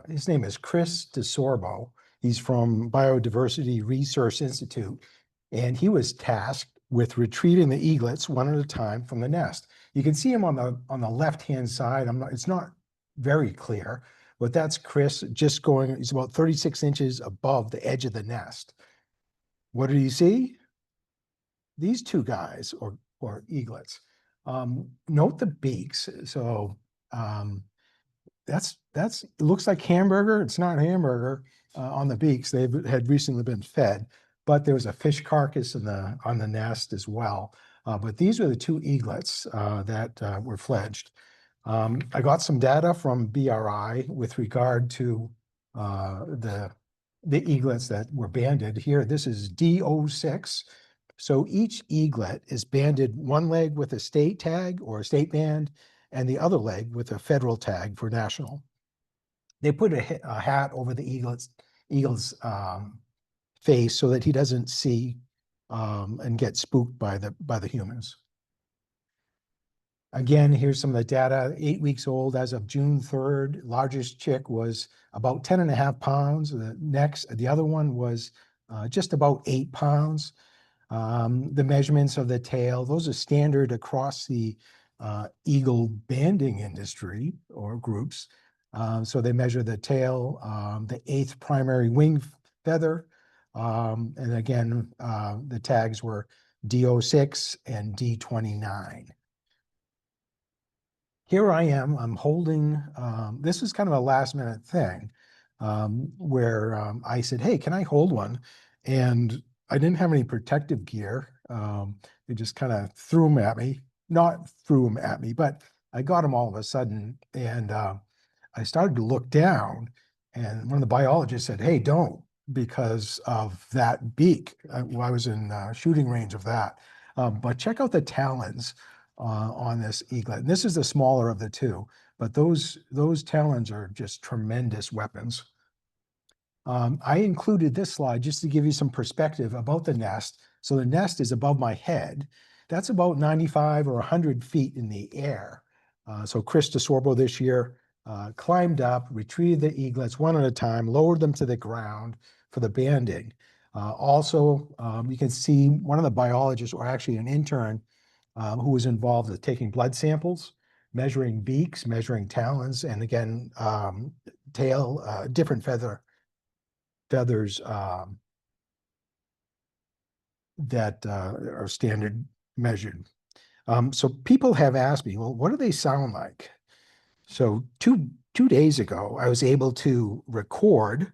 his name is Chris DeSorbo. He's from Biodiversity Research Institute, and he was tasked with retrieving the eaglets one at a time from the nest. You can see him on the left-hand side. It's not very clear, but that's Chris just going, he's about 36 inches above the edge of the nest. What do you see? These 2 guys, or eaglets. Note the beaks. So it looks like hamburger. It's not hamburger on the beaks. They had recently been fed, but there was a fish carcass on the nest as well. But these are the 2 eaglets that were fledged. I got some data from BRI with regard to the the eaglets that were banded here. This is D06. So each eaglet is banded one leg with a state tag or a state band, and the other leg with a federal tag for national. They put a hat over the eagle's face so that he doesn't see and get spooked by the humans. Again, here's some of the data, 8 weeks old as of June 3rd. Largest chick was about 10.5 pounds. The other one was just about 8 pounds. The measurements of the tail, those are standard across the eagle banding industry or groups. So they measure the tail, the 8th primary wing feather. And again, the tags were D06 and D29. Here I am, I'm holding, this is kind of a last minute thing where I said, hey, can I hold one? And I didn't have any protective gear. They just kind of threw them at me, not threw them at me, but I got them all of a sudden. And I started to look down and one of the biologists said, hey, don't, because of that beak. I was in shooting range of that. But check out the talons on this eaglet. And this is the smaller of the two, but those talons are just tremendous weapons. I included this slide just to give you some perspective about the nest. So the nest is above my head. That's about 95 or 100 feet in the air. So Chris DeSorbo this year climbed up, retrieved the eaglets one at a time, lowered them to the ground for the banding. Also, you can see one of the biologists, or actually an intern, who was involved with taking blood samples, measuring beaks, measuring talons, and again, tail, different feathers that are standard measured. So people have asked me, well, what do they sound like? So two days ago, I was able to record.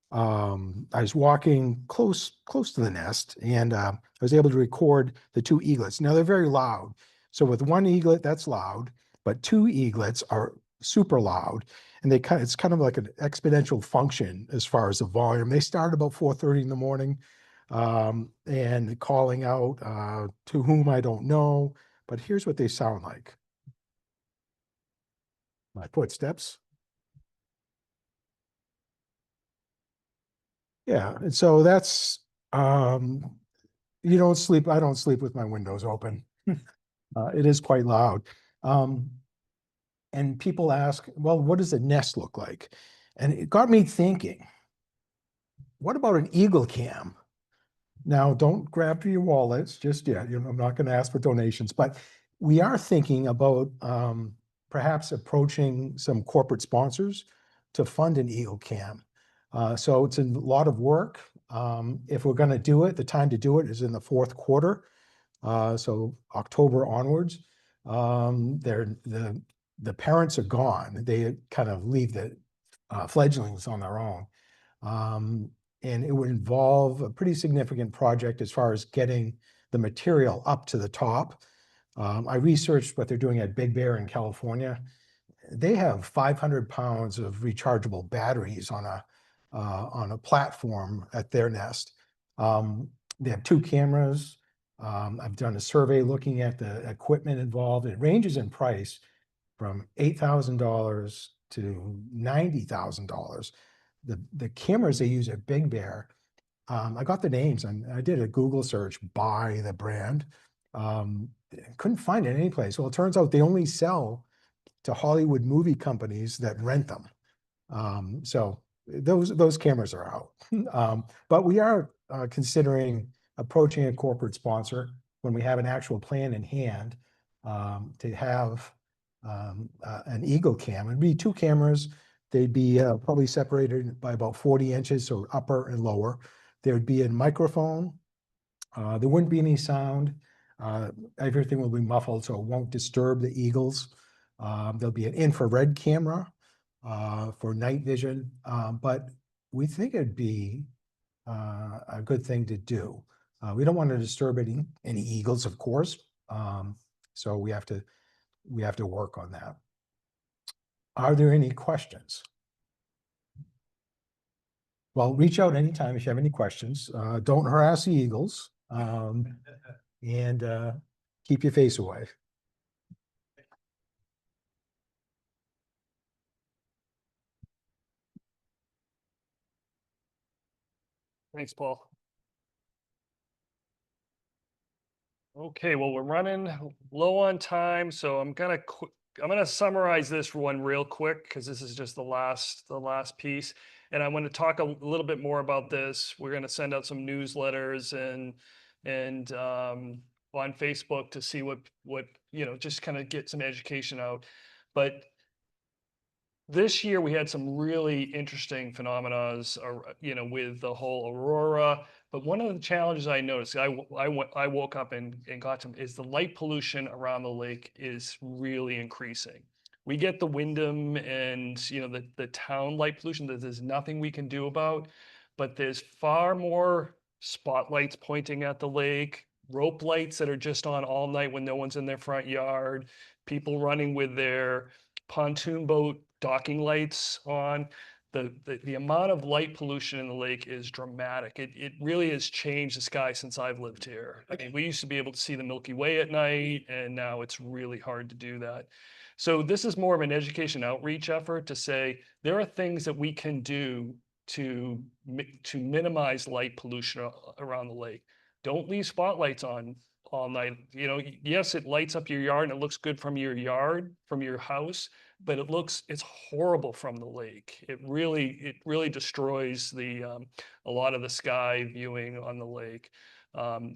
I was walking close to the nest, and I was able to record the two eaglets. Now they're very loud. So with one eaglet, that's loud, but two eaglets are super loud, and it's kind of like an exponential function as far as the volume. They start about 4:30 in the morning, and calling out to whom I don't know. But here's what they sound like. My footsteps. Yeah, and so that's, you don't sleep, I don't sleep with my windows open. It is quite loud. And people ask, well, what does a nest look like? And it got me thinking, what about an eagle cam? Now, don't grab for your wallets just yet. I'm not going to ask for donations, but we are thinking about perhaps approaching some corporate sponsors to fund an eagle cam. So it's a lot of work. If we're going to do it, the time to do it is in the fourth quarter. So October onwards. The parents are gone. They kind of leave the fledglings on their own. And it would involve a pretty significant project as far as getting the material up to the top. I researched what they're doing at Big Bear in California. They have 500 pounds of rechargeable batteries on a platform at their nest. They have 2 cameras. I've done a survey looking at the equipment involved. It ranges in price from $8,000 to $90,000. The cameras they use at Big Bear, I got the names and I did a Google search by the brand. Couldn't find it any place. Well, it turns out they only sell to Hollywood movie companies that rent them. So those cameras are out. But we are considering approaching a corporate sponsor when we have an actual plan in hand to have an Eagle cam. It'd be 2 cameras. They'd be probably separated by about 40 inches, so upper and lower. There'd be a microphone. There wouldn't be any sound. Everything will be muffled, so it won't disturb the eagles. There'll be an infrared camera for night vision, but we think it'd be a good thing to do. We don't want to disturb any eagles, of course. So we have to work on that. Are there any questions? Well, reach out anytime if you have any questions. Don't harass the eagles. And keep your face away. Thanks, Paul. Okay, well, we're running low on time, so I'm gonna summarize this one real quick because this is just the last piece. And I want to talk a little bit more about this. We're gonna send out some newsletters and on Facebook to see what just kind of get some education out. But this year we had some really interesting phenomena, with the whole aurora. But one of the challenges I noticed, I woke up and got to, is the light pollution around the lake is really increasing. We get the Wyndham and the town light pollution that there's nothing we can do about, but there's far more spotlights pointing at the lake, rope lights that are just on all night when no one's in their front yard, people running with their pontoon boat docking lights on. The amount of light pollution in the lake is dramatic. It really has changed the sky since I've lived here. I mean, we used to be able to see the Milky Way at night, and now it's really hard to do that. So this is more of an education outreach effort to say there are things that we can do to minimize light pollution around the lake. Don't leave spotlights on all night. Yes, it lights up your yard and it looks good from your yard, from your house, but it's horrible from the lake. It really destroys a lot of the sky viewing on the lake.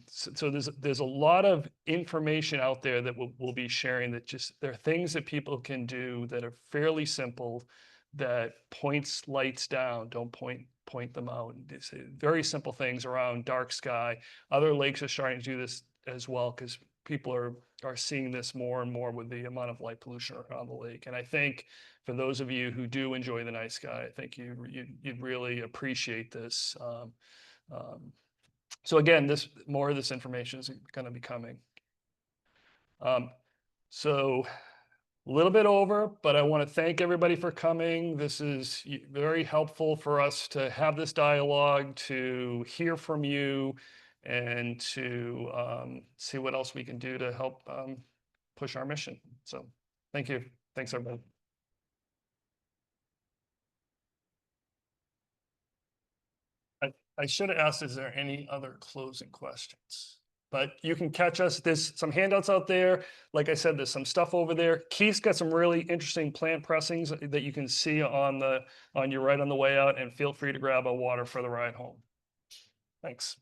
So there's a lot of information out there that we'll be sharing that there are things that people can do that are fairly simple, that points lights down, don't point them out. It's very simple things around dark sky. Other lakes are starting to do this as well because people are seeing this more and more with the amount of light pollution around the lake. And I think for those of you who do enjoy the night sky, I think you'd really appreciate this. So again, more of this information is going to be coming. So a little bit over, but I want to thank everybody for coming. This is very helpful for us to have this dialogue, to hear from you, and to see what else we can do to help push our mission. So thank you. Thanks, everybody. I should have asked, is there any other closing questions? But you can catch us. There's some handouts out there. Like I said, there's some stuff over there. Keith's got some really interesting plant pressings that you can see on your right on the way out, and feel free to grab a water for the ride home. Thanks.